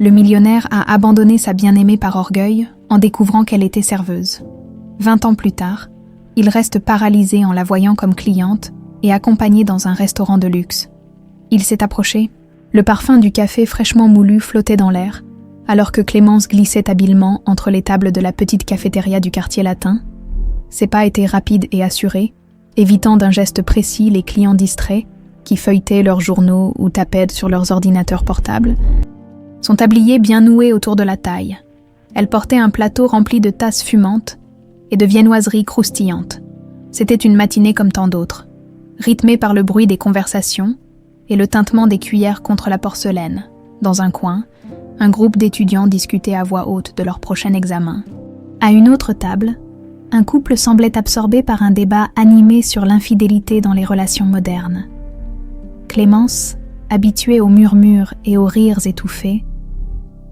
Le millionnaire a abandonné sa bien-aimée par orgueil en découvrant qu'elle était serveuse. 20 ans plus tard, il reste paralysé en la voyant comme cliente et accompagnée dans un restaurant de luxe. Il s'est approché. Le parfum du café fraîchement moulu flottait dans l'air, alors que Clémence glissait habilement entre les tables de la petite cafétéria du quartier latin. Ses pas étaient rapides et assurés, évitant d'un geste précis les clients distraits qui feuilletaient leurs journaux ou tapaient sur leurs ordinateurs portables. Son tablier bien noué autour de la taille. Elle portait un plateau rempli de tasses fumantes et de viennoiseries croustillantes. C'était une matinée comme tant d'autres, rythmée par le bruit des conversations et le tintement des cuillères contre la porcelaine. Dans un coin, un groupe d'étudiants discutait à voix haute de leur prochain examen. À une autre table, un couple semblait absorbé par un débat animé sur l'infidélité dans les relations modernes. Clémence, habituée aux murmures et aux rires étouffés,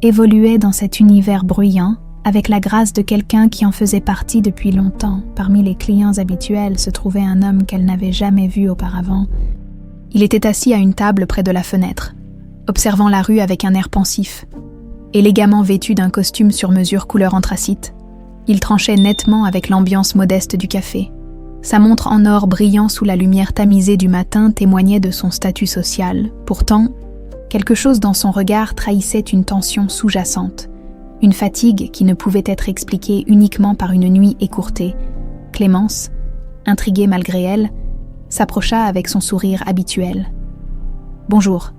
évoluait dans cet univers bruyant avec la grâce de quelqu'un qui en faisait partie depuis longtemps. Parmi les clients habituels se trouvait un homme qu'elle n'avait jamais vu auparavant. Il était assis à une table près de la fenêtre, observant la rue avec un air pensif. Élégamment vêtu d'un costume sur mesure couleur anthracite, il tranchait nettement avec l'ambiance modeste du café. Sa montre en or brillant sous la lumière tamisée du matin témoignait de son statut social. Pourtant, quelque chose dans son regard trahissait une tension sous-jacente, une fatigue qui ne pouvait être expliquée uniquement par une nuit écourtée. Clémence, intriguée malgré elle, s'approcha avec son sourire habituel. « Bonjour,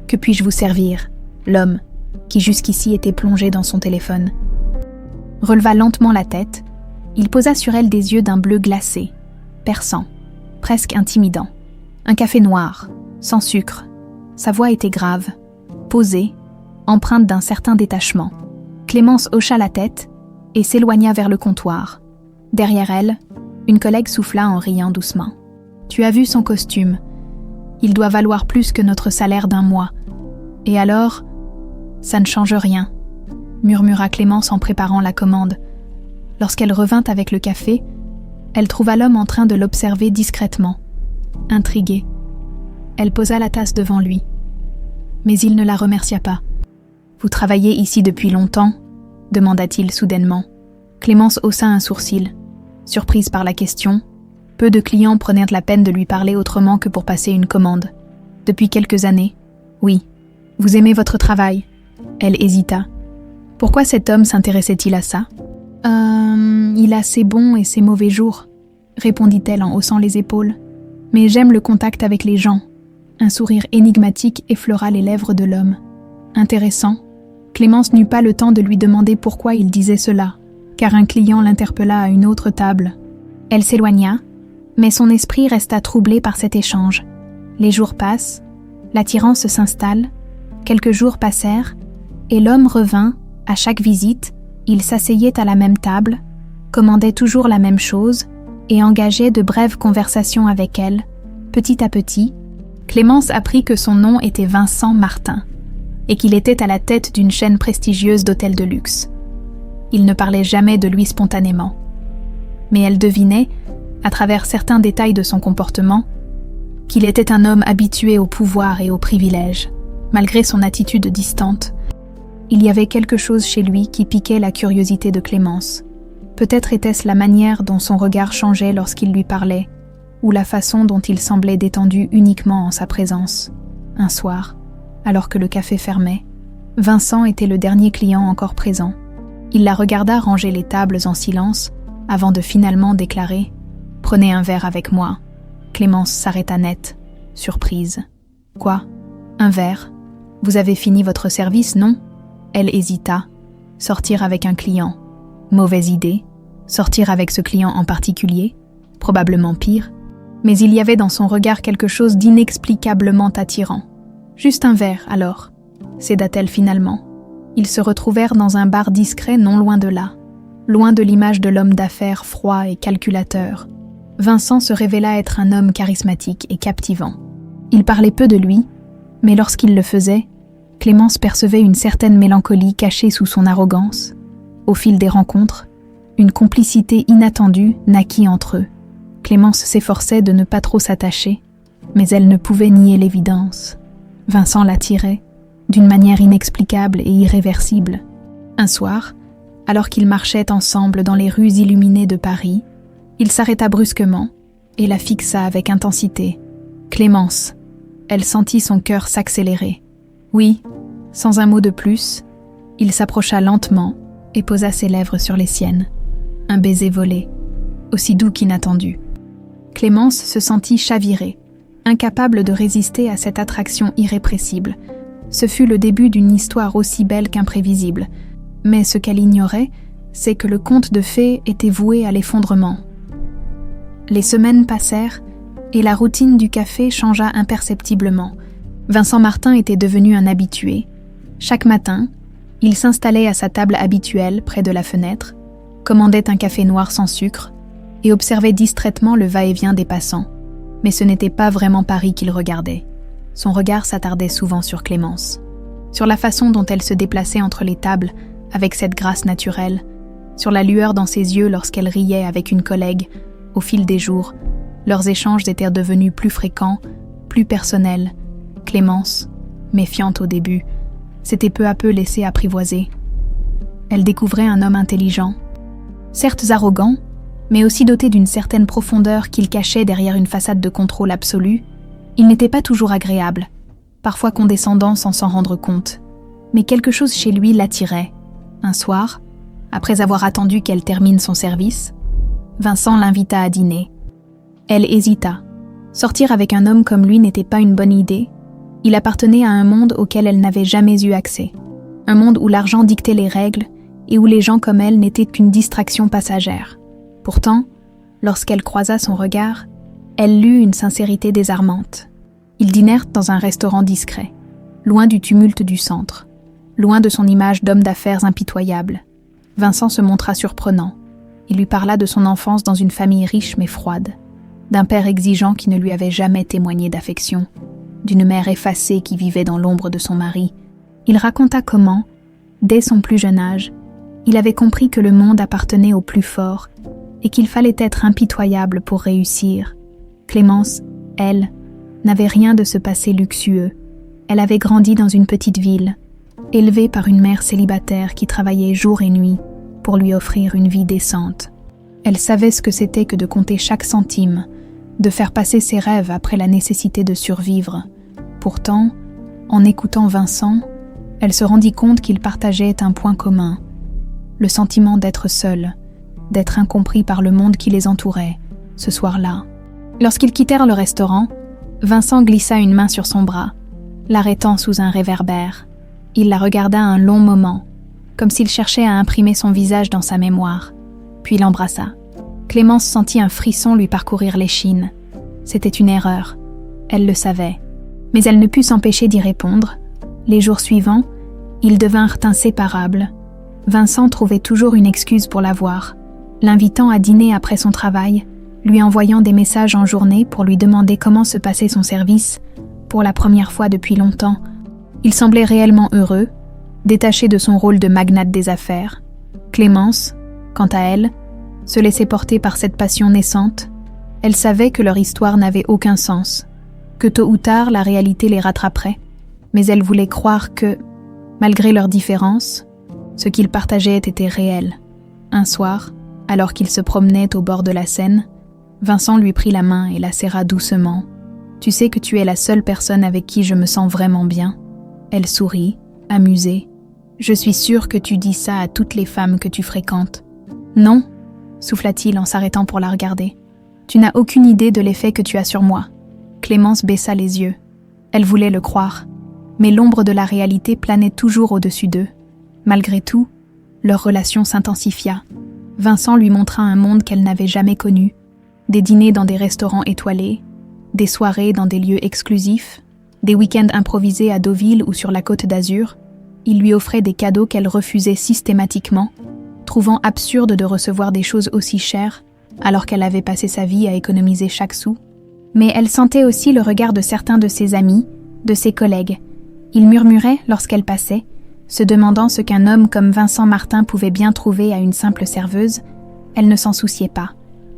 que puis-je vous servir ?» L'homme, qui jusqu'ici était plongé dans son téléphone, releva lentement la tête. Il posa sur elle des yeux d'un bleu glacé, perçant, presque intimidant. Un café noir, sans sucre. Sa voix était grave, posée, empreinte d'un certain détachement. Clémence hocha la tête et s'éloigna vers le comptoir. Derrière elle, une collègue souffla en riant doucement. « Tu as vu son costume. Il doit valoir plus que notre salaire d'un mois. Et alors, ça ne change rien, » murmura Clémence en préparant la commande. Lorsqu'elle revint avec le café, elle trouva l'homme en train de l'observer discrètement. Intriguée, elle posa la tasse devant lui. Mais il ne la remercia pas. « Vous travaillez ici depuis longtemps ?» demanda-t-il soudainement. Clémence haussa un sourcil. Surprise par la question, peu de clients prenaient la peine de lui parler autrement que pour passer une commande. « Depuis quelques années. »« Oui. Vous aimez votre travail ?» Elle hésita. Pourquoi cet homme s'intéressait-il à ça ? Il a ses bons et ses mauvais jours, répondit-elle en haussant les épaules. Mais j'aime le contact avec les gens. Un sourire énigmatique effleura les lèvres de l'homme. Intéressant. Clémence n'eut pas le temps de lui demander pourquoi il disait cela, car un client l'interpella à une autre table. Elle s'éloigna, mais son esprit resta troublé par cet échange. Les jours passent, l'attirance s'installe, quelques jours passèrent, et l'homme revint. À chaque visite, il s'asseyait à la même table, commandait toujours la même chose et engageait de brèves conversations avec elle. Petit à petit, Clémence apprit que son nom était Vincent Martin et qu'il était à la tête d'une chaîne prestigieuse d'hôtels de luxe. Il ne parlait jamais de lui spontanément, mais elle devinait, à travers certains détails de son comportement, qu'il était un homme habitué au pouvoir et aux privilèges. Malgré son attitude distante, il y avait quelque chose chez lui qui piquait la curiosité de Clémence. Peut-être était-ce la manière dont son regard changeait lorsqu'il lui parlait, ou la façon dont il semblait détendu uniquement en sa présence. Un soir, alors que le café fermait, Vincent était le dernier client encore présent. Il la regarda ranger les tables en silence, avant de finalement déclarer « Prenez un verre avec moi ». Clémence s'arrêta net, surprise. « Quoi ? Un verre ? Vous avez fini votre service, non ?» Elle hésita. Sortir avec un client. Mauvaise idée. Sortir avec ce client en particulier. Probablement pire. Mais il y avait dans son regard quelque chose d'inexplicablement attirant. Juste un verre, alors, céda-t-elle finalement. Ils se retrouvèrent dans un bar discret non loin de là. Loin de l'image de l'homme d'affaires froid et calculateur. Vincent se révéla être un homme charismatique et captivant. Il parlait peu de lui, mais lorsqu'il le faisait, Clémence percevait une certaine mélancolie cachée sous son arrogance. Au fil des rencontres, une complicité inattendue naquit entre eux. Clémence s'efforçait de ne pas trop s'attacher, mais elle ne pouvait nier l'évidence. Vincent l'attirait, d'une manière inexplicable et irréversible. Un soir, alors qu'ils marchaient ensemble dans les rues illuminées de Paris, il s'arrêta brusquement et la fixa avec intensité. « Clémence !» Elle sentit son cœur s'accélérer. Oui, sans un mot de plus, il s'approcha lentement et posa ses lèvres sur les siennes. Un baiser volé, aussi doux qu'inattendu. Clémence se sentit chavirée, incapable de résister à cette attraction irrépressible. Ce fut le début d'une histoire aussi belle qu'imprévisible, mais ce qu'elle ignorait, c'est que le conte de fées était voué à l'effondrement. Les semaines passèrent et la routine du café changea imperceptiblement. Vincent Martin était devenu un habitué. Chaque matin, il s'installait à sa table habituelle près de la fenêtre, commandait un café noir sans sucre et observait distraitement le va-et-vient des passants. Mais ce n'était pas vraiment Paris qu'il regardait. Son regard s'attardait souvent sur Clémence, sur la façon dont elle se déplaçait entre les tables avec cette grâce naturelle, sur la lueur dans ses yeux lorsqu'elle riait avec une collègue. Au fil des jours, leurs échanges étaient devenus plus fréquents, plus personnels. Clémence, méfiante au début, s'était peu à peu laissée apprivoiser. Elle découvrait un homme intelligent, certes arrogant, mais aussi doté d'une certaine profondeur qu'il cachait derrière une façade de contrôle absolu. Il n'était pas toujours agréable, parfois condescendant sans s'en rendre compte, mais quelque chose chez lui l'attirait. Un soir, après avoir attendu qu'elle termine son service, Vincent l'invita à dîner. Elle hésita. Sortir avec un homme comme lui n'était pas une bonne idée. Il appartenait à un monde auquel elle n'avait jamais eu accès. Un monde où l'argent dictait les règles et où les gens comme elle n'étaient qu'une distraction passagère. Pourtant, lorsqu'elle croisa son regard, elle lut une sincérité désarmante. Ils dînèrent dans un restaurant discret, loin du tumulte du centre, loin de son image d'homme d'affaires impitoyable. Vincent se montra surprenant. Il lui parla de son enfance dans une famille riche mais froide, d'un père exigeant qui ne lui avait jamais témoigné d'affection, d'une mère effacée qui vivait dans l'ombre de son mari. Il raconta comment, dès son plus jeune âge, il avait compris que le monde appartenait aux plus forts et qu'il fallait être impitoyable pour réussir. Clémence, elle, n'avait rien de ce passé luxueux. Elle avait grandi dans une petite ville, élevée par une mère célibataire qui travaillait jour et nuit pour lui offrir une vie décente. Elle savait ce que c'était que de compter chaque centime, de faire passer ses rêves après la nécessité de survivre. Pourtant, en écoutant Vincent, elle se rendit compte qu'ils partageaient un point commun, le sentiment d'être seule, d'être incompris par le monde qui les entourait, ce soir-là. Lorsqu'ils quittèrent le restaurant, Vincent glissa une main sur son bras, l'arrêtant sous un réverbère. Il la regarda un long moment, comme s'il cherchait à imprimer son visage dans sa mémoire, puis l'embrassa. Clémence sentit un frisson lui parcourir l'échine. C'était une erreur, elle le savait, mais elle ne put s'empêcher d'y répondre. Les jours suivants, ils devinrent inséparables. Vincent trouvait toujours une excuse pour la voir, l'invitant à dîner après son travail, lui envoyant des messages en journée pour lui demander comment se passait son service. Pour la première fois depuis longtemps, il semblait réellement heureux, détaché de son rôle de magnate des affaires. Clémence, quant à elle, se laissait porter par cette passion naissante. Elle savait que leur histoire n'avait aucun sens, que tôt ou tard la réalité les rattraperait, mais elle voulait croire que, malgré leurs différences, ce qu'ils partageaient était réel. Un soir, alors qu'ils se promenaient au bord de la Seine, Vincent lui prit la main et la serra doucement. « Tu sais que tu es la seule personne avec qui je me sens vraiment bien ?» Elle sourit, amusée. « Je suis sûre que tu dis ça à toutes les femmes que tu fréquentes. »« Non » souffla-t-il en s'arrêtant pour la regarder. « Tu n'as aucune idée de l'effet que tu as sur moi. » Clémence baissa les yeux. Elle voulait le croire, mais l'ombre de la réalité planait toujours au-dessus d'eux. Malgré tout, leur relation s'intensifia. Vincent lui montra un monde qu'elle n'avait jamais connu, des dîners dans des restaurants étoilés, des soirées dans des lieux exclusifs, des week-ends improvisés à Deauville ou sur la Côte d'Azur. Il lui offrait des cadeaux qu'elle refusait systématiquement, trouvant absurde de recevoir des choses aussi chères, alors qu'elle avait passé sa vie à économiser chaque sou. Mais elle sentait aussi le regard de certains de ses amis, de ses collègues. Ils murmuraient lorsqu'elle passait, se demandant ce qu'un homme comme Vincent Martin pouvait bien trouver à une simple serveuse. Elle ne s'en souciait pas,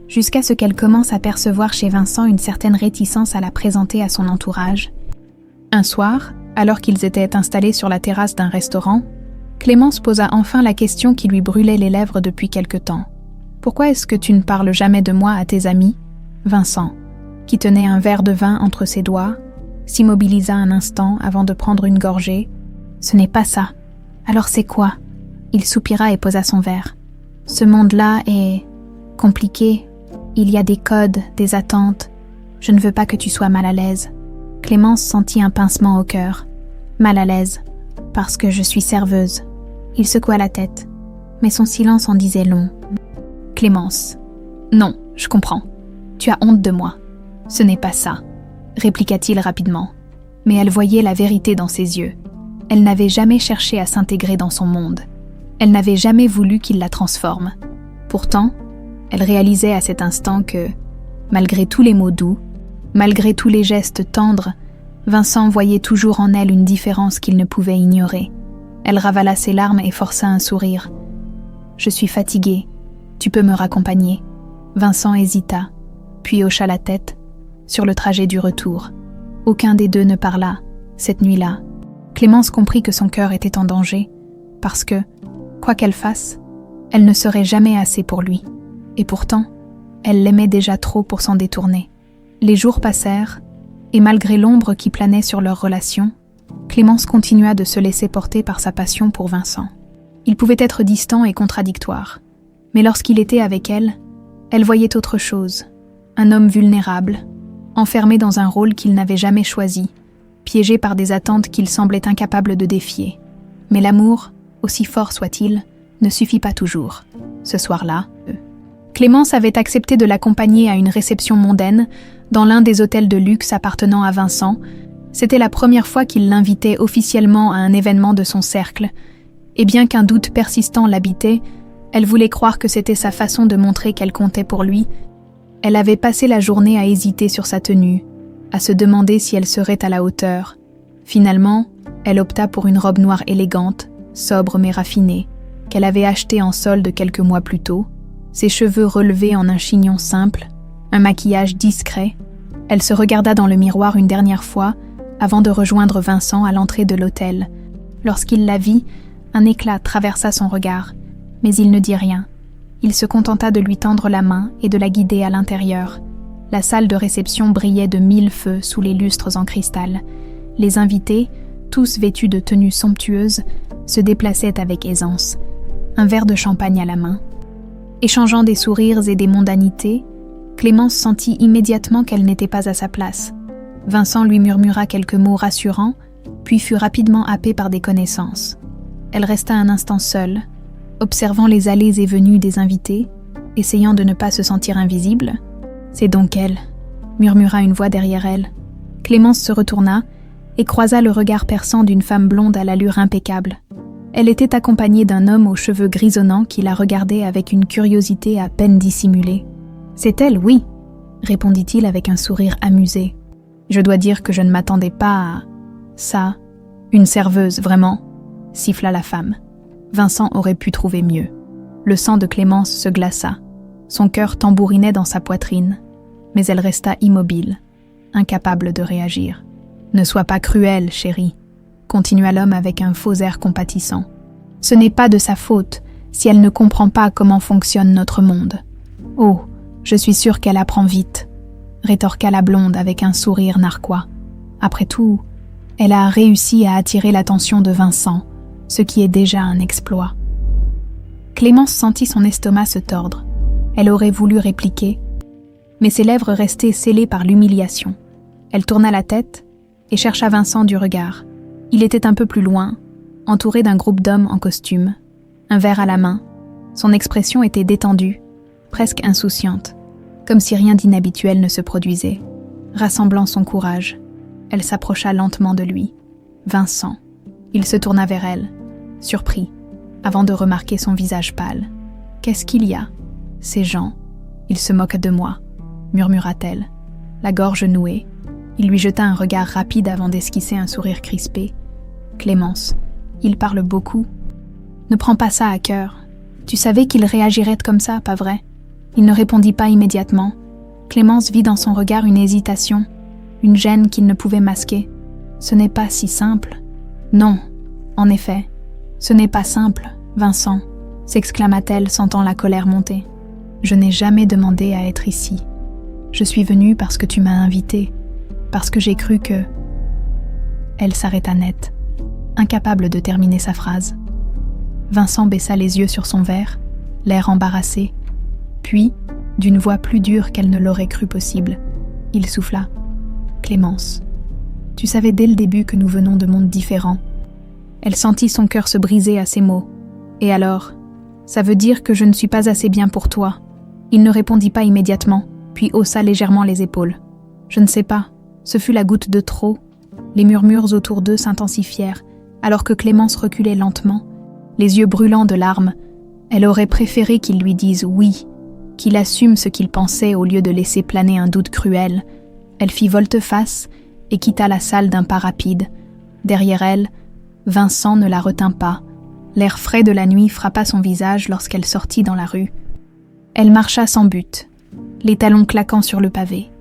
jusqu'à ce qu'elle commence à percevoir chez Vincent une certaine réticence à la présenter à son entourage. Un soir, Alors qu'ils étaient installés sur la terrasse d'un restaurant, Clémence posa enfin la question qui lui brûlait les lèvres depuis quelque temps. « Pourquoi est-ce que tu ne parles jamais de moi à tes amis ?» Vincent, qui tenait un verre de vin entre ses doigts, s'immobilisa un instant avant de prendre une gorgée. « Ce n'est pas ça. Alors c'est quoi ?» Il soupira et posa son verre. « Ce monde-là est compliqué. Il y a des codes, des attentes. Je ne veux pas que tu sois mal à l'aise. » Clémence sentit un pincement au cœur. « Mal à l'aise, parce que je suis serveuse. » Il secoua la tête, mais son silence en disait long. « Clémence, non, je comprends. Tu as honte de moi. Ce n'est pas ça, » répliqua-t-il rapidement. Mais elle voyait la vérité dans ses yeux. Elle n'avait jamais cherché à s'intégrer dans son monde. Elle n'avait jamais voulu qu'il la transforme. Pourtant, elle réalisait à cet instant que, malgré tous les mots doux, malgré tous les gestes tendres, Vincent voyait toujours en elle une différence qu'il ne pouvait ignorer. Elle ravala ses larmes et força un sourire. « Je suis fatiguée. Tu peux me raccompagner ?» Vincent hésita, puis hocha la tête. Sur le trajet du retour, aucun des deux ne parla, cette nuit-là. Clémence comprit que son cœur était en danger, parce que, quoi qu'elle fasse, elle ne serait jamais assez pour lui. Et pourtant, elle l'aimait déjà trop pour s'en détourner. Les jours passèrent, et malgré l'ombre qui planait sur leur relation, Clémence continua de se laisser porter par sa passion pour Vincent. Il pouvait être distant et contradictoire, mais lorsqu'il était avec elle, elle voyait autre chose. Un homme vulnérable, enfermé dans un rôle qu'il n'avait jamais choisi, piégé par des attentes qu'il semblait incapable de défier. Mais l'amour, aussi fort soit-il, ne suffit pas toujours. Ce soir-là, Clémence avait accepté de l'accompagner à une réception mondaine dans l'un des hôtels de luxe appartenant à Vincent. C'était la première fois qu'il l'invitait officiellement à un événement de son cercle. Et bien qu'un doute persistant l'habitait, elle voulait croire que c'était sa façon de montrer qu'elle comptait pour lui. Elle avait passé la journée à hésiter sur sa tenue, à se demander si elle serait à la hauteur. Finalement, elle opta pour une robe noire élégante, sobre mais raffinée, qu'elle avait achetée en solde quelques mois plus tôt, ses cheveux relevés en un chignon simple, un maquillage discret. Elle se regarda dans le miroir une dernière fois avant de rejoindre Vincent à l'entrée de l'hôtel. Lorsqu'il la vit, un éclat traversa son regard, mais il ne dit rien. Il se contenta de lui tendre la main et de la guider à l'intérieur. La salle de réception brillait de 1000 feux sous les lustres en cristal. Les invités, tous vêtus de tenues somptueuses, se déplaçaient avec aisance, un verre de champagne à la main. Échangeant des sourires et des mondanités, Clémence sentit immédiatement qu'elle n'était pas à sa place. Vincent lui murmura quelques mots rassurants, puis fut rapidement happé par des connaissances. Elle resta un instant seule, observant les allées et venues des invités, essayant de ne pas se sentir invisible. « C'est donc elle », murmura une voix derrière elle. Clémence se retourna et croisa le regard perçant d'une femme blonde à l'allure impeccable. Elle était accompagnée d'un homme aux cheveux grisonnants qui la regardait avec une curiosité à peine dissimulée. « C'est elle, oui », répondit-il avec un sourire amusé. « Je dois dire que je ne m'attendais pas à... ça. Une serveuse, vraiment », siffla la femme. Vincent aurait pu trouver mieux. Le sang de Clémence se glaça. Son cœur tambourinait dans sa poitrine, mais elle resta immobile, incapable de réagir. « Ne sois pas cruelle, chérie », continua l'homme avec un faux air compatissant. « Ce n'est pas de sa faute si elle ne comprend pas comment fonctionne notre monde. »« Oh, je suis sûre qu'elle apprend vite », rétorqua la blonde avec un sourire narquois. Après tout, elle a réussi à attirer l'attention de Vincent, ce qui est déjà un exploit. Clémence sentit son estomac se tordre. Elle aurait voulu répliquer, mais ses lèvres restaient scellées par l'humiliation. Elle tourna la tête et chercha Vincent du regard. Il était un peu plus loin, entouré d'un groupe d'hommes en costume, un verre à la main. Son expression était détendue, presque insouciante, comme si rien d'inhabituel ne se produisait. Rassemblant son courage, elle s'approcha lentement de lui. Vincent. Il se tourna vers elle, surpris, avant de remarquer son visage pâle. « Qu'est-ce qu'il y a ? Ces gens, ils se moquent de moi, » murmura-t-elle, la gorge nouée. Il lui jeta un regard rapide avant d'esquisser un sourire crispé. « Clémence, il parle beaucoup. Ne prends pas ça à cœur. Tu savais qu'il réagirait comme ça, pas vrai ?» Il ne répondit pas immédiatement. Clémence vit dans son regard une hésitation, une gêne qu'il ne pouvait masquer. Ce n'est pas si simple. Non, en effet, ce n'est pas simple, Vincent, s'exclama-t-elle, sentant la colère monter. Je n'ai jamais demandé à être ici. Je suis venue parce que tu m'as invitée, parce que j'ai cru que... Elle s'arrêta net, incapable de terminer sa phrase. Vincent baissa les yeux sur son verre, l'air embarrassé, puis, d'une voix plus dure qu'elle ne l'aurait cru possible, il souffla. « Clémence, tu savais dès le début que nous venons de mondes différents. » Elle sentit son cœur se briser à ces mots. « Et alors, ça veut dire que je ne suis pas assez bien pour toi ?» Il ne répondit pas immédiatement, puis haussa légèrement les épaules. « Je ne sais pas, ce fut la goutte de trop. » Les murmures autour d'eux s'intensifièrent, alors que Clémence reculait lentement, les yeux brûlants de larmes. Elle aurait préféré qu'il lui dise oui, qu'il assume ce qu'il pensait au lieu de laisser planer un doute cruel. Elle fit volte-face et quitta la salle d'un pas rapide. Derrière elle, Vincent ne la retint pas. L'air frais de la nuit frappa son visage lorsqu'elle sortit dans la rue. Elle marcha sans but, les talons claquant sur le pavé,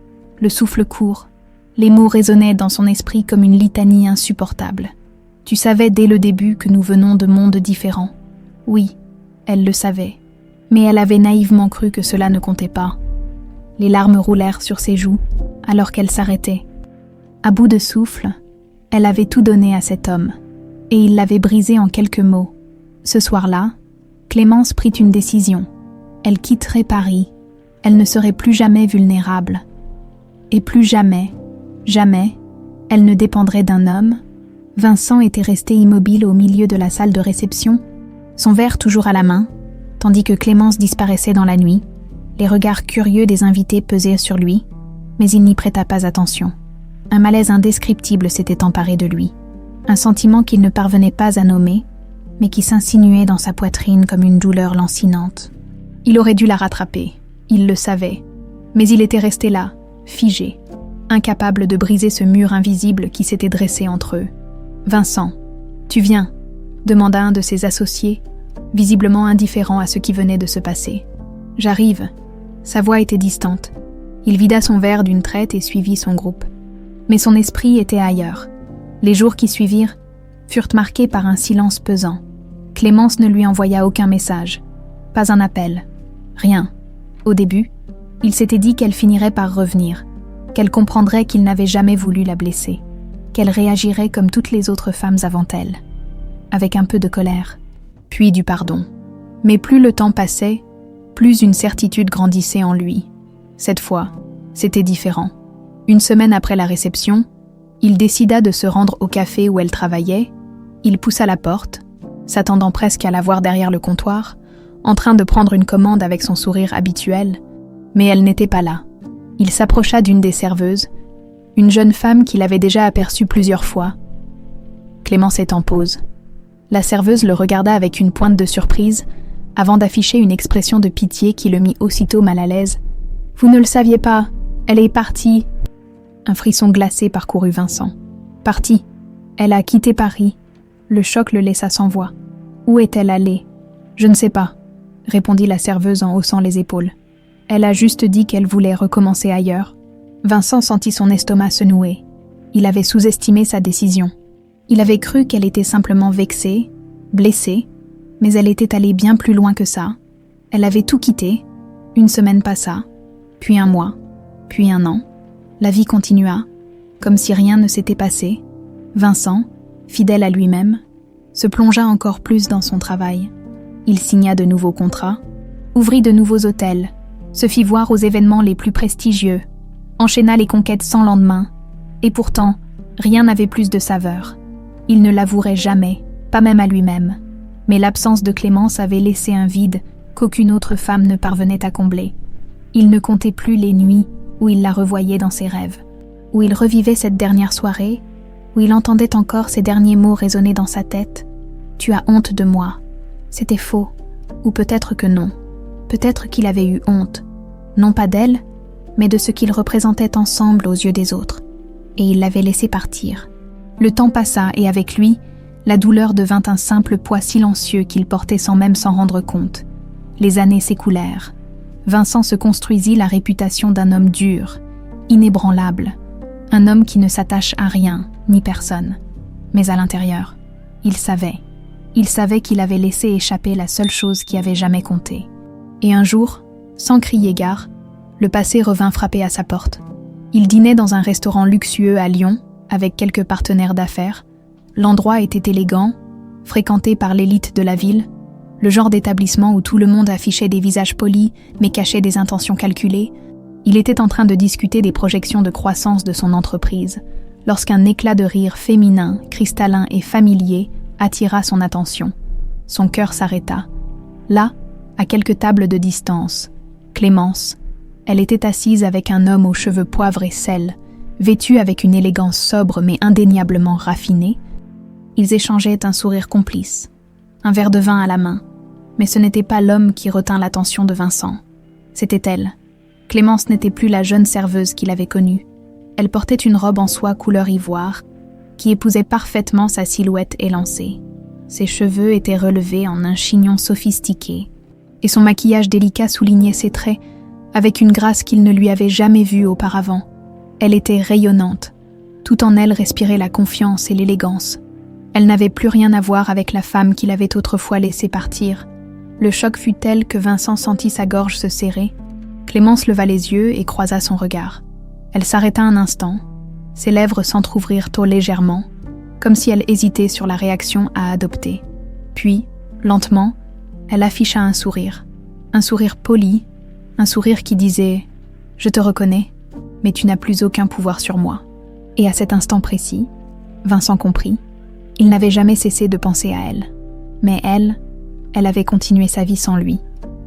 le souffle court. Les mots résonnaient dans son esprit comme une litanie insupportable. « Tu savais dès le début que nous venons de mondes différents. » Oui, elle le savait, mais elle avait naïvement cru que cela ne comptait pas. Les larmes roulèrent sur ses joues, alors qu'elle s'arrêtait. À bout de souffle, elle avait tout donné à cet homme, et il l'avait brisé en quelques mots. Ce soir-là, Clémence prit une décision. Elle quitterait Paris. Elle ne serait plus jamais vulnérable. Et plus jamais, elle ne dépendrait d'un homme. Vincent était resté immobile au milieu de la salle de réception, son verre toujours à la main, tandis que Clémence disparaissait dans la nuit. Les regards curieux des invités pesaient sur lui, mais il n'y prêta pas attention. Un malaise indescriptible s'était emparé de lui, un sentiment qu'il ne parvenait pas à nommer, mais qui s'insinuait dans sa poitrine comme une douleur lancinante. Il aurait dû la rattraper, il le savait, mais il était resté là, figé, incapable de briser ce mur invisible qui s'était dressé entre eux. « Vincent, tu viens ?» demanda un de ses associés, visiblement indifférent à ce qui venait de se passer. « J'arrive. » Sa voix était distante. Il vida son verre d'une traite et suivit son groupe. Mais son esprit était ailleurs. Les jours qui suivirent furent marqués par un silence pesant. Clémence ne lui envoya aucun message, pas un appel, rien. Au début, il s'était dit qu'elle finirait par revenir, qu'elle comprendrait qu'il n'avait jamais voulu la blesser, qu'elle réagirait comme toutes les autres femmes avant elle, avec un peu de colère, puis du pardon. Mais plus le temps passait, plus une certitude grandissait en lui. Cette fois, c'était différent. Une semaine après la réception, il décida de se rendre au café où elle travaillait. Il poussa la porte, s'attendant presque à la voir derrière le comptoir, en train de prendre une commande avec son sourire habituel, mais elle n'était pas là. Il s'approcha d'une des serveuses, une jeune femme qu'il avait déjà aperçue plusieurs fois. Clémence est en pause. La serveuse le regarda avec une pointe de surprise, avant d'afficher une expression de pitié qui le mit aussitôt mal à l'aise. « Vous ne le saviez pas, elle est partie. » Un frisson glacé parcourut Vincent. « Partie. Elle a quitté Paris. » Le choc le laissa sans voix. « Où est-elle allée ?»« Je ne sais pas, » répondit la serveuse en haussant les épaules. « Elle a juste dit qu'elle voulait recommencer ailleurs. » Vincent sentit son estomac se nouer. Il avait sous-estimé sa décision. Il avait cru qu'elle était simplement vexée, blessée, mais elle était allée bien plus loin que ça. Elle avait tout quitté. Une semaine passa, puis un mois, puis un an. La vie continua, comme si rien ne s'était passé. Vincent, fidèle à lui-même, se plongea encore plus dans son travail. Il signa de nouveaux contrats, ouvrit de nouveaux hôtels, se fit voir aux événements les plus prestigieux, enchaîna les conquêtes sans lendemain, et pourtant, rien n'avait plus de saveur. Il ne l'avouerait jamais, pas même à lui-même, mais l'absence de Clémence avait laissé un vide qu'aucune autre femme ne parvenait à combler. Il ne comptait plus les nuits où il la revoyait dans ses rêves, où il revivait cette dernière soirée, où il entendait encore ces derniers mots résonner dans sa tête. « Tu as honte de moi. » C'était faux, ou peut-être que non. Peut-être qu'il avait eu honte, non pas d'elle, mais de ce qu'ils représentaient ensemble aux yeux des autres, et il l'avait laissé partir. Le temps passa et avec lui, la douleur devint un simple poids silencieux qu'il portait sans même s'en rendre compte. Les années s'écoulèrent. Vincent se construisit la réputation d'un homme dur, inébranlable, Un homme qui ne s'attache à rien, ni personne. Mais à l'intérieur, il savait. Il savait qu'il avait laissé échapper la seule chose qui avait jamais compté. Et un jour, sans crier gare, le passé revint frapper à sa porte. Il dînait dans un restaurant luxueux à Lyon, avec quelques partenaires d'affaires. L'endroit était élégant, fréquenté par l'élite de la ville, le genre d'établissement où tout le monde affichait des visages polis, mais cachait des intentions calculées. Il était en train de discuter des projections de croissance de son entreprise, lorsqu'un éclat de rire féminin, cristallin et familier attira son attention. Son cœur s'arrêta. Là, à quelques tables de distance, Clémence. Elle était assise avec un homme aux cheveux poivre et sel, vêtu avec une élégance sobre mais indéniablement raffinée. Ils échangeaient un sourire complice, un verre de vin à la main. Mais ce n'était pas l'homme qui retint l'attention de Vincent. C'était elle. Clémence n'était plus la jeune serveuse qu'il avait connue. Elle portait une robe en soie couleur ivoire, qui épousait parfaitement sa silhouette élancée. Ses cheveux étaient relevés en un chignon sophistiqué, et son maquillage délicat soulignait ses traits avec une grâce qu'il ne lui avait jamais vue auparavant. Elle était rayonnante. Tout en elle respirait la confiance et l'élégance. Elle n'avait plus rien à voir avec la femme qu'il avait autrefois laissée partir. Le choc fut tel que Vincent sentit sa gorge se serrer. Clémence leva les yeux et croisa son regard. Elle s'arrêta un instant. Ses lèvres s'entr'ouvrirent légèrement, comme si elle hésitait sur la réaction à adopter. Puis, lentement, elle afficha un sourire poli, un sourire qui disait « Je te reconnais, mais tu n'as plus aucun pouvoir sur moi. » Et à cet instant précis, Vincent comprit. Il n'avait jamais cessé de penser à elle. Mais elle avait continué sa vie sans lui.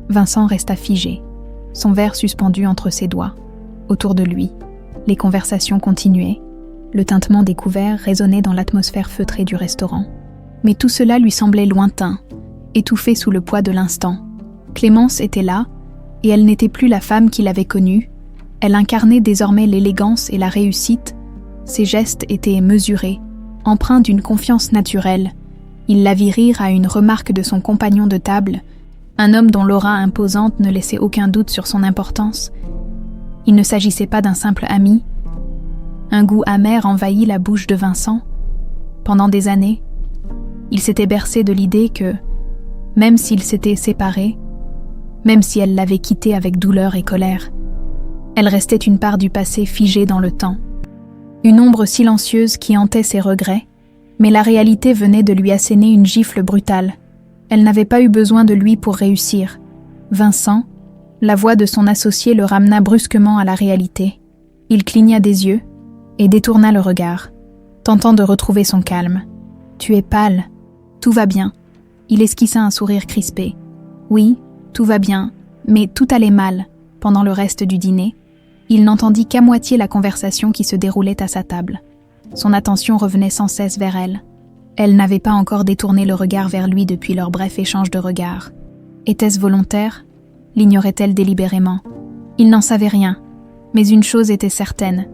Vincent resta figé, son verre suspendu entre ses doigts. Autour de lui, les conversations continuaient. Le tintement des couverts résonnait dans l'atmosphère feutrée du restaurant. Mais tout cela lui semblait lointain, étouffé sous le poids de l'instant. Clémence était là, et elle n'était plus la femme qu'il avait connue. Elle incarnait désormais l'élégance et la réussite. Ses gestes étaient mesurés, empreint d'une confiance naturelle. Il la vit rire à une remarque de son compagnon de table, un homme dont l'aura imposante ne laissait aucun doute sur son importance. Il ne s'agissait pas d'un simple ami. Un goût amer envahit la bouche de Vincent. Pendant des années, il s'était bercé de l'idée que, même s'ils s'étaient séparés, même si elle l'avait quitté avec douleur et colère, elle restait une part du passé figée dans le temps. Une ombre silencieuse qui hantait ses regrets, mais la réalité venait de lui asséner une gifle brutale. Elle n'avait pas eu besoin de lui pour réussir. Vincent, la voix de son associé le ramena brusquement à la réalité. Il cligna des yeux et détourna le regard, tentant de retrouver son calme. « Tu es pâle. Tout va bien. » Il esquissa un sourire crispé. Oui, tout va bien, mais tout allait mal. Pendant le reste du dîner, il n'entendit qu'à moitié la conversation qui se déroulait à sa table. Son attention revenait sans cesse vers elle. Elle n'avait pas encore détourné le regard vers lui depuis leur bref échange de regards. Était-ce volontaire ? L'ignorait-elle délibérément ? Il n'en savait rien, mais une chose était certaine.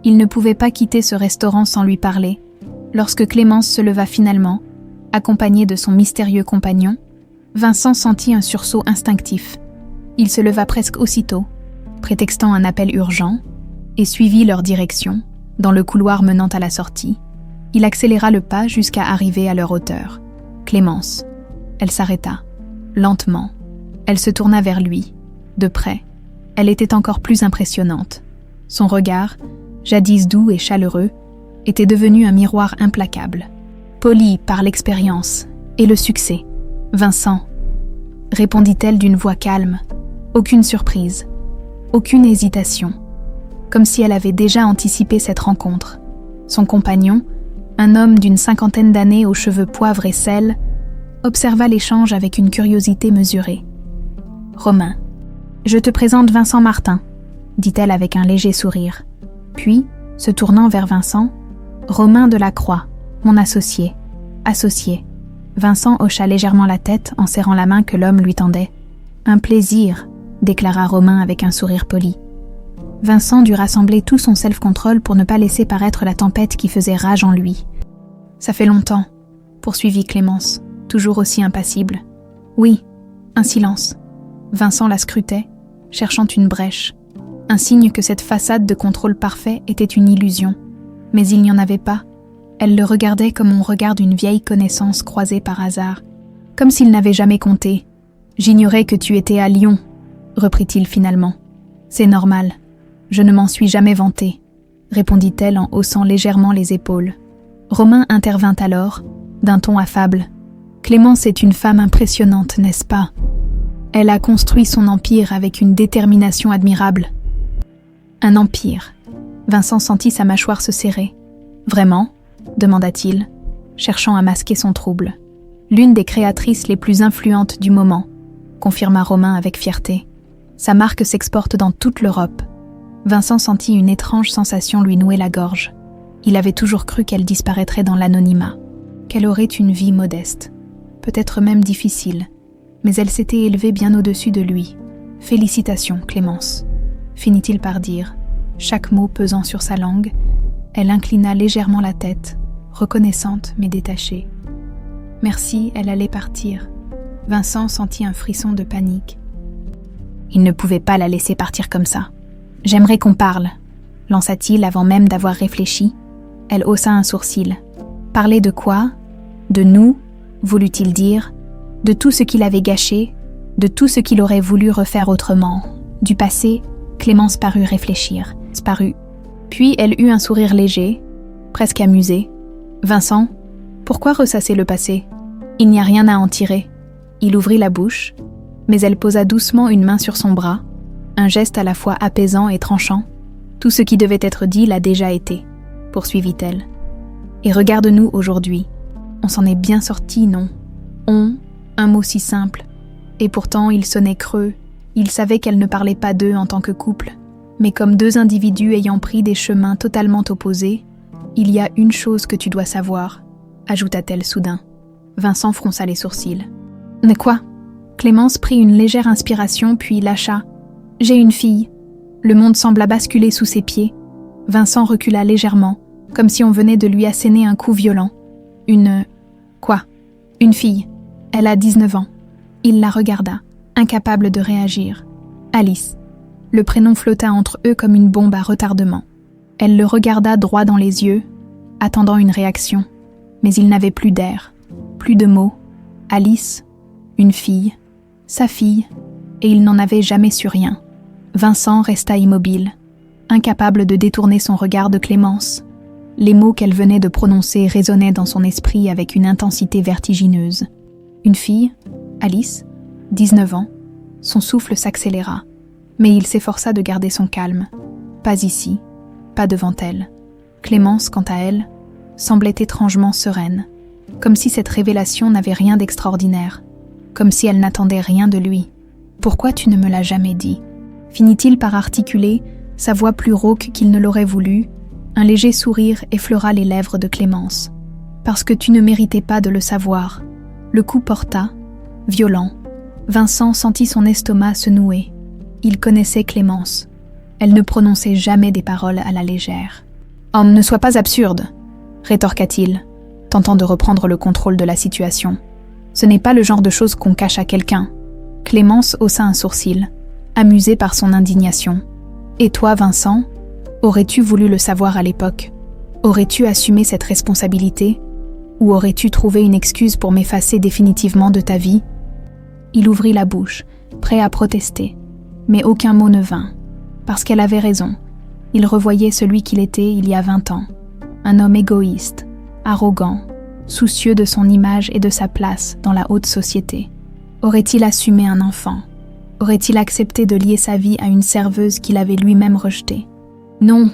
Il ne pouvait pas quitter ce restaurant sans lui parler. Lorsque Clémence se leva finalement, accompagnée de son mystérieux compagnon, Vincent sentit un sursaut instinctif. Il se leva presque aussitôt, prétextant un appel urgent, et suivit leur direction, dans le couloir menant à la sortie. Il accéléra le pas jusqu'à arriver à leur hauteur. Clémence. Elle s'arrêta, lentement. Elle se tourna vers lui, de près. Elle était encore plus impressionnante. Son regard, jadis doux et chaleureux, était devenu un miroir implacable, poli par l'expérience et le succès. « Vincent », répondit-elle d'une voix calme, aucune surprise, aucune hésitation, comme si elle avait déjà anticipé cette rencontre. Son compagnon, un homme d'une 50aine d'années aux cheveux poivre et sel, observa l'échange avec une curiosité mesurée. « Romain, je te présente Vincent Martin », dit-elle avec un léger sourire. Puis, se tournant vers Vincent, « Romain Delacroix, mon associé. » Associé. Vincent hocha légèrement la tête en serrant la main que l'homme lui tendait. « Un plaisir », déclara Romain avec un sourire poli. Vincent dut rassembler tout son self-control pour ne pas laisser paraître la tempête qui faisait rage en lui. « Ça fait longtemps », poursuivit Clémence, toujours aussi impassible. « Oui. » Un silence. Vincent la scrutait, cherchant une brèche. un signe que cette façade de contrôle parfait était une illusion. Mais il n'y en avait pas. Elle le regardait comme on regarde une vieille connaissance croisée par hasard, comme s'il n'avait jamais compté. « J'ignorais que tu étais à Lyon », reprit-il finalement. « C'est normal, je ne m'en suis jamais vanté », répondit-elle en haussant légèrement les épaules. Romain intervint alors, d'un ton affable. « Clémence est une femme impressionnante, n'est-ce pas ? Elle a construit son empire avec une détermination admirable. » Un empire. Vincent sentit sa mâchoire se serrer. « Vraiment ? » demanda-t-il, cherchant à masquer son trouble. « L'une des créatrices les plus influentes du moment, » confirma Romain avec fierté. Sa marque s'exporte dans toute l'Europe. Vincent sentit une étrange sensation lui nouer la gorge. Il avait toujours cru qu'elle disparaîtrait dans l'anonymat, qu'elle aurait une vie modeste, peut-être même difficile, mais elle s'était élevée bien au-dessus de lui. « Félicitations, Clémence », finit-il par dire, chaque mot pesant sur sa langue. Elle inclina légèrement la tête, reconnaissante mais détachée. « Merci, elle allait partir. » Vincent sentit un frisson de panique. Il ne pouvait pas la laisser partir comme ça. « J'aimerais qu'on parle », lança-t-il avant même d'avoir réfléchi. Elle haussa un sourcil. « Parler de quoi ? De nous, voulut-il dire, de tout ce qu'il avait gâché, de tout ce qu'il aurait voulu refaire autrement. Du passé, Clémence parut réfléchir, parut. Puis elle eut un sourire léger, presque amusé. « Vincent, pourquoi ressasser le passé ? Il n'y a rien à en tirer. » Il ouvrit la bouche, mais elle posa doucement une main sur son bras, un geste à la fois apaisant et tranchant. « Tout ce qui devait être dit l'a déjà été, » poursuivit-elle. « Et regarde-nous aujourd'hui. On s'en est bien sortis, non ? On, un mot si simple. Et pourtant, il sonnait creux. Il savait qu'elle ne parlait pas d'eux en tant que couple, mais comme deux individus ayant pris des chemins totalement opposés. Il y a une chose que tu dois savoir, ajouta-t-elle soudain. Vincent fronça les sourcils. « Quoi ?» Clémence prit une légère inspiration puis lâcha. « J'ai une fille. » Le monde sembla basculer sous ses pieds. Vincent recula légèrement, comme si on venait de lui asséner un coup violent. « Une... quoi ? Une fille. Elle a 19 ans. » Il la regarda, incapable de réagir. « Alice. » Le prénom flotta entre eux comme une bombe à retardement. Elle le regarda droit dans les yeux, attendant une réaction. Mais il n'avait plus d'air, plus de mots. Alice, une fille, sa fille, et il n'en avait jamais su rien. Vincent resta immobile, incapable de détourner son regard de Clémence. Les mots qu'elle venait de prononcer résonnaient dans son esprit avec une intensité vertigineuse. Une fille, Alice, 19 ans, son souffle s'accéléra, mais il s'efforça de garder son calme. Pas ici, pas devant elle. Clémence, quant à elle, semblait étrangement sereine, comme si cette révélation n'avait rien d'extraordinaire, comme si elle n'attendait rien de lui. « Pourquoi tu ne me l'as jamais dit ?» finit-il par articuler, sa voix plus rauque qu'il ne l'aurait voulu. Un léger sourire effleura les lèvres de Clémence. « Parce que tu ne méritais pas de le savoir. » Le coup porta, violent. Vincent sentit son estomac se nouer. Il connaissait Clémence. Elle ne prononçait jamais des paroles à la légère. « Oh, ne sois pas absurde !» rétorqua-t-il, tentant de reprendre le contrôle de la situation. « Ce n'est pas le genre de choses qu'on cache à quelqu'un. » Clémence haussa un sourcil, amusée par son indignation. « Et toi, Vincent, aurais-tu voulu le savoir à l'époque ? Aurais-tu assumé cette responsabilité ? Ou aurais-tu trouvé une excuse pour m'effacer définitivement de ta vie ?» Il ouvrit la bouche, prêt à protester, mais aucun mot ne vint. Parce qu'elle avait raison. Il revoyait celui qu'il était il y a 20 ans. Un homme égoïste, arrogant, soucieux de son image et de sa place dans la haute société. Aurait-il assumé un enfant ? Aurait-il accepté de lier sa vie à une serveuse qu'il avait lui-même rejetée ? Non,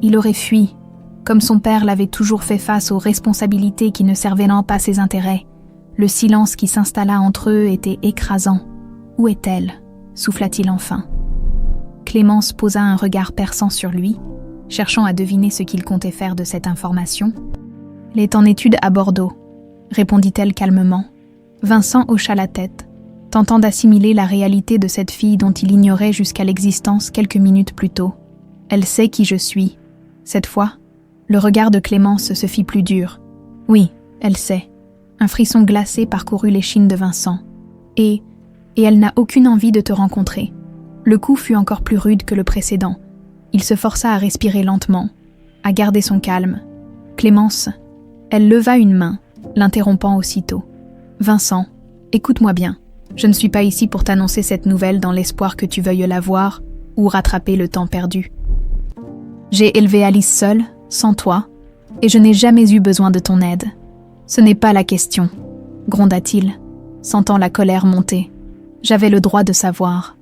il aurait fui, comme son père l'avait toujours fait face aux responsabilités qui ne servaient pas ses intérêts. Le silence qui s'installa entre eux était écrasant. « Où est-elle » souffla-t-il enfin. Clémence posa un regard perçant sur lui, cherchant à deviner ce qu'il comptait faire de cette information. « Elle est en études à Bordeaux », répondit-elle calmement. Vincent hocha la tête, tentant d'assimiler la réalité de cette fille dont il ignorait jusqu'à l'existence quelques minutes plus tôt. « Elle sait qui je suis. » Cette fois, le regard de Clémence se fit plus dur. « Oui, elle sait. » Un frisson glacé parcourut l'échine de Vincent. « Et elle n'a aucune envie de te rencontrer. » Le coup fut encore plus rude que le précédent. Il se força à respirer lentement, à garder son calme. « Clémence !» Elle leva une main, l'interrompant aussitôt. « Vincent, écoute-moi bien. Je ne suis pas ici pour t'annoncer cette nouvelle dans l'espoir que tu veuilles la voir ou rattraper le temps perdu. J'ai élevé Alice seule, sans toi, et je n'ai jamais eu besoin de ton aide. Ce n'est pas la question, gronda-t-il, sentant la colère monter. J'avais le droit de savoir.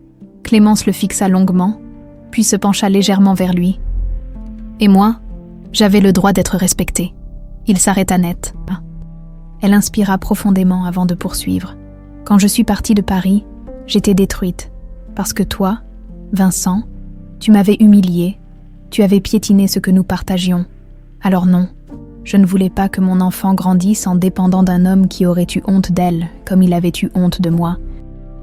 Clémence le fixa longuement, puis se pencha légèrement vers lui. Et moi, j'avais le droit d'être respectée. Il s'arrêta net. Elle inspira profondément avant de poursuivre. Quand je suis partie de Paris, j'étais détruite, parce que toi, Vincent, tu m'avais humiliée, tu avais piétiné ce que nous partagions. Alors non, je ne voulais pas que mon enfant grandisse en dépendant d'un homme qui aurait eu honte d'elle, comme il avait eu honte de moi.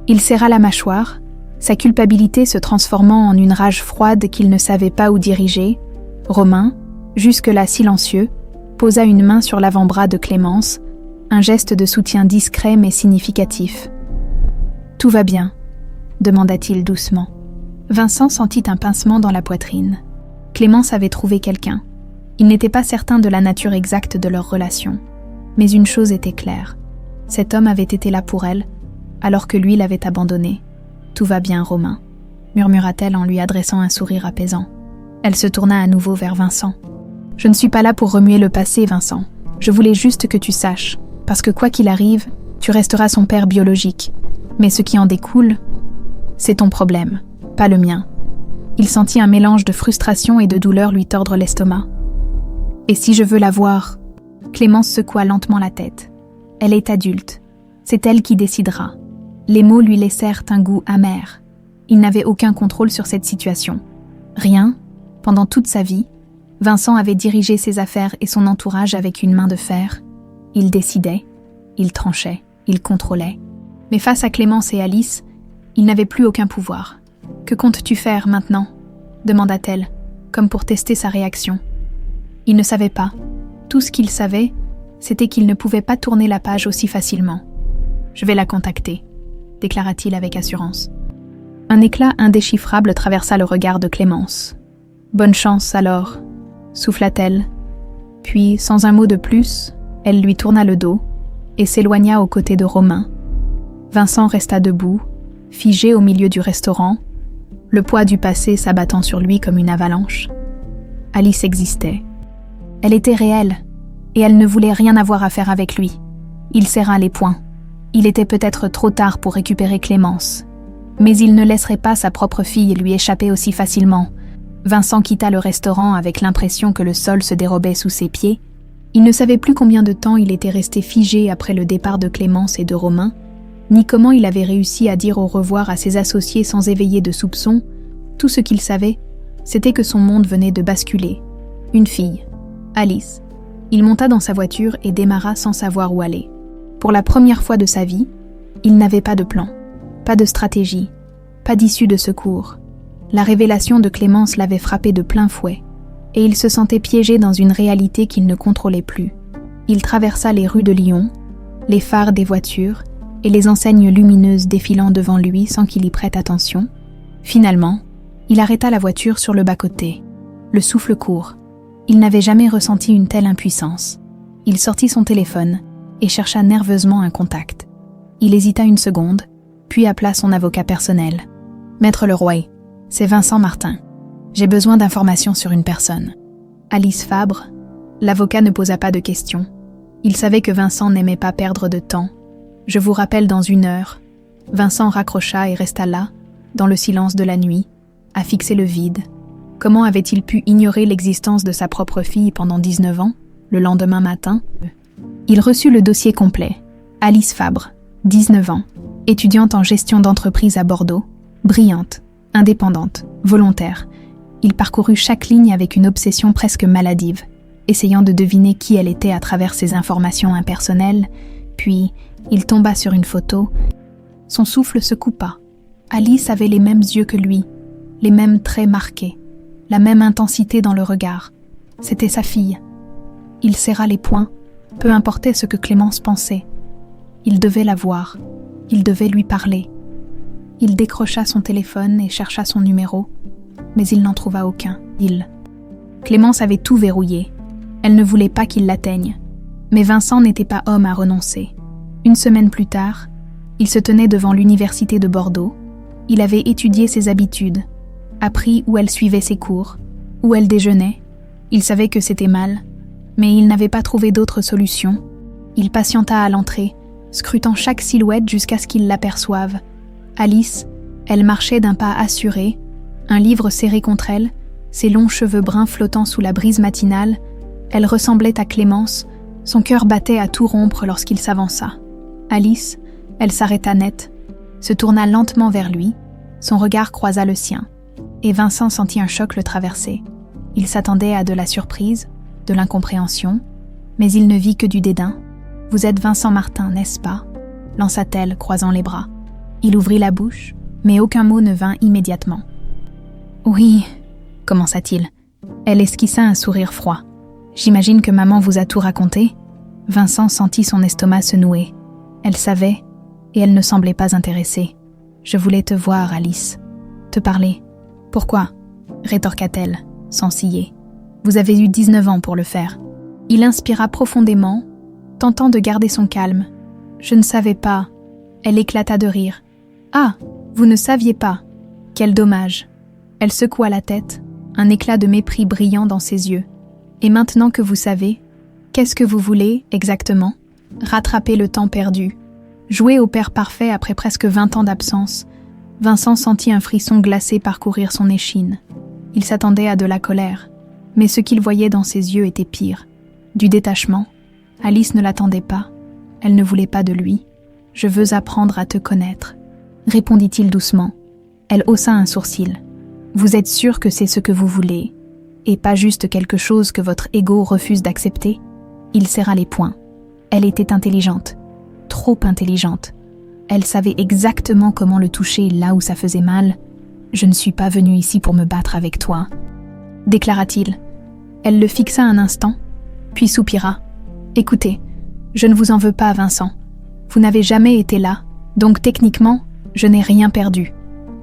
Il serra la mâchoire, sa culpabilité se transformant en une rage froide qu'il ne savait pas où diriger. Romain, jusque-là silencieux, posa une main sur l'avant-bras de Clémence, un geste de soutien discret mais significatif. « Tout va bien ?» demanda-t-il doucement. Vincent sentit un pincement dans la poitrine. Clémence avait trouvé quelqu'un. Il n'était pas certain de la nature exacte de leur relation. Mais une chose était claire. Cet homme avait été là pour elle, alors que lui l'avait abandonnée. « Tout va bien, Romain », murmura-t-elle en lui adressant un sourire apaisant. Elle se tourna à nouveau vers Vincent. « Je ne suis pas là pour remuer le passé, Vincent. Je voulais juste que tu saches, parce que quoi qu'il arrive, tu resteras son père biologique. Mais ce qui en découle, c'est ton problème, pas le mien. » Il sentit un mélange de frustration et de douleur lui tordre l'estomac. « Et si je veux la voir ?» Clémence secoua lentement la tête. « Elle est adulte. C'est elle qui décidera. » Les mots lui laissèrent un goût amer. Il n'avait aucun contrôle sur cette situation. Rien, pendant toute sa vie, Vincent avait dirigé ses affaires et son entourage avec une main de fer. Il décidait, il tranchait, il contrôlait. Mais face à Clémence et Alice, il n'avait plus aucun pouvoir. « Que comptes-tu faire maintenant ?» demanda-t-elle, comme pour tester sa réaction. Il ne savait pas. Tout ce qu'il savait, c'était qu'il ne pouvait pas tourner la page aussi facilement. « Je vais la contacter », déclara-t-il avec assurance. Un éclat indéchiffrable traversa le regard de Clémence. « Bonne chance, alors », souffla-t-elle. Puis, sans un mot de plus, elle lui tourna le dos et s'éloigna aux côtés de Romain. Vincent resta debout, figé au milieu du restaurant, le poids du passé s'abattant sur lui comme une avalanche. Alice existait. Elle était réelle, et elle ne voulait rien avoir à faire avec lui. Il serra les poings. Il était peut-être trop tard pour récupérer Clémence. Mais il ne laisserait pas sa propre fille lui échapper aussi facilement. Vincent quitta le restaurant avec l'impression que le sol se dérobait sous ses pieds. Il ne savait plus combien de temps il était resté figé après le départ de Clémence et de Romain, ni comment il avait réussi à dire au revoir à ses associés sans éveiller de soupçons. Tout ce qu'il savait, c'était que son monde venait de basculer. Une fille, Alice. Il monta dans sa voiture et démarra sans savoir où aller. Pour la première fois de sa vie, il n'avait pas de plan, pas de stratégie, pas d'issue de secours. La révélation de Clémence l'avait frappé de plein fouet, et il se sentait piégé dans une réalité qu'il ne contrôlait plus. Il traversa les rues de Lyon, les phares des voitures et les enseignes lumineuses défilant devant lui sans qu'il y prête attention. Finalement, il arrêta la voiture sur le bas-côté, le souffle court. Il n'avait jamais ressenti une telle impuissance. Il sortit son téléphone et chercha nerveusement un contact. Il hésita une seconde, puis appela son avocat personnel. « Maître Leroy, c'est Vincent Martin. J'ai besoin d'informations sur une personne. » Alice Fabre, l'avocat ne posa pas de questions. Il savait que Vincent n'aimait pas perdre de temps. « Je vous rappelle dans 1 heure. » Vincent raccrocha et resta là, dans le silence de la nuit, à fixer le vide. Comment avait-il pu ignorer l'existence de sa propre fille pendant 19 ans, le lendemain matin? Il reçut le dossier complet. Alice Fabre, 19 ans, étudiante en gestion d'entreprise à Bordeaux, brillante, indépendante, volontaire. Il parcourut chaque ligne avec une obsession presque maladive, essayant de deviner qui elle était à travers ses informations impersonnelles, puis il tomba sur une photo. Son souffle se coupa. Alice avait les mêmes yeux que lui, les mêmes traits marqués, la même intensité dans le regard. C'était sa fille. Il serra les poings, peu importait ce que Clémence pensait. Il devait la voir, il devait lui parler. Il décrocha son téléphone et chercha son numéro, mais il n'en trouva aucun. Clémence avait tout verrouillé. Elle ne voulait pas qu'il l'atteigne. Mais Vincent n'était pas homme à renoncer. Une semaine plus tard, il se tenait devant l'université de Bordeaux. Il avait étudié ses habitudes, appris où elle suivait ses cours, où elle déjeunait. Il savait que c'était mal, mais il n'avait pas trouvé d'autre solution. Il patienta à l'entrée, scrutant chaque silhouette jusqu'à ce qu'il l'aperçoive. Alice, elle marchait d'un pas assuré, un livre serré contre elle, ses longs cheveux bruns flottant sous la brise matinale. Elle ressemblait à Clémence, son cœur battait à tout rompre lorsqu'il s'avança. Alice, elle s'arrêta net, se tourna lentement vers lui, son regard croisa le sien, et Vincent sentit un choc le traverser. Il s'attendait à de la surprise, de l'incompréhension, mais il ne vit que du dédain. « Vous êtes Vincent Martin, n'est-ce pas ?» lança-t-elle, croisant les bras. Il ouvrit la bouche, mais aucun mot ne vint immédiatement. « Oui, » commença-t-il. Elle esquissa un sourire froid. « J'imagine que maman vous a tout raconté ?» Vincent sentit son estomac se nouer. Elle savait, et elle ne semblait pas intéressée. « Je voulais te voir, Alice. Te parler. »« Pourquoi ?» rétorqua-t-elle, sans ciller. « Vous avez eu 19 ans pour le faire. » Il inspira profondément, tentant de garder son calme. « Je ne savais pas. » Elle éclata de rire. « Ah, vous ne saviez pas. Quel dommage. » Elle secoua la tête, un éclat de mépris brillant dans ses yeux. « Et maintenant que vous savez, qu'est-ce que vous voulez exactement ? Rattraper le temps perdu. Jouer au père parfait après presque 20 ans d'absence. » Vincent sentit un frisson glacé parcourir son échine. Il s'attendait à de la colère, mais ce qu'il voyait dans ses yeux était pire. Du détachement. Alice ne l'attendait pas. Elle ne voulait pas de lui. « Je veux apprendre à te connaître, » répondit-il doucement. Elle haussa un sourcil. « Vous êtes sûr que c'est ce que vous voulez, et pas juste quelque chose que votre ego refuse d'accepter ?» Il serra les poings. Elle était intelligente, trop intelligente. Elle savait exactement comment le toucher là où ça faisait mal. « Je ne suis pas venue ici pour me battre avec toi, » déclara-t-il. Elle le fixa un instant, puis soupira. « Écoutez, je ne vous en veux pas, Vincent. Vous n'avez jamais été là, donc techniquement, je n'ai rien perdu. »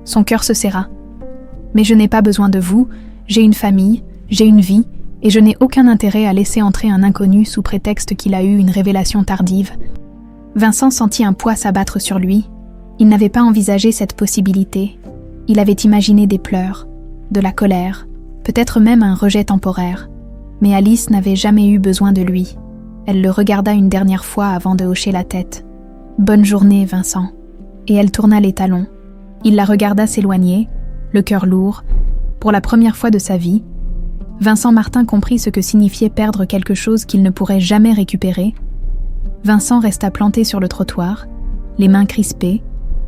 Son cœur se serra. « Mais je n'ai pas besoin de vous, j'ai une famille, j'ai une vie, et je n'ai aucun intérêt à laisser entrer un inconnu sous prétexte qu'il a eu une révélation tardive. » Vincent sentit un poids s'abattre sur lui. Il n'avait pas envisagé cette possibilité. Il avait imaginé des pleurs, de la colère, peut-être même un rejet temporaire. Mais Alice n'avait jamais eu besoin de lui. Elle le regarda une dernière fois avant de hocher la tête. « Bonne journée, Vincent. » Et elle tourna les talons. Il la regarda s'éloigner, le cœur lourd. Pour la première fois de sa vie, Vincent Martin comprit ce que signifiait perdre quelque chose qu'il ne pourrait jamais récupérer. Vincent resta planté sur le trottoir, les mains crispées,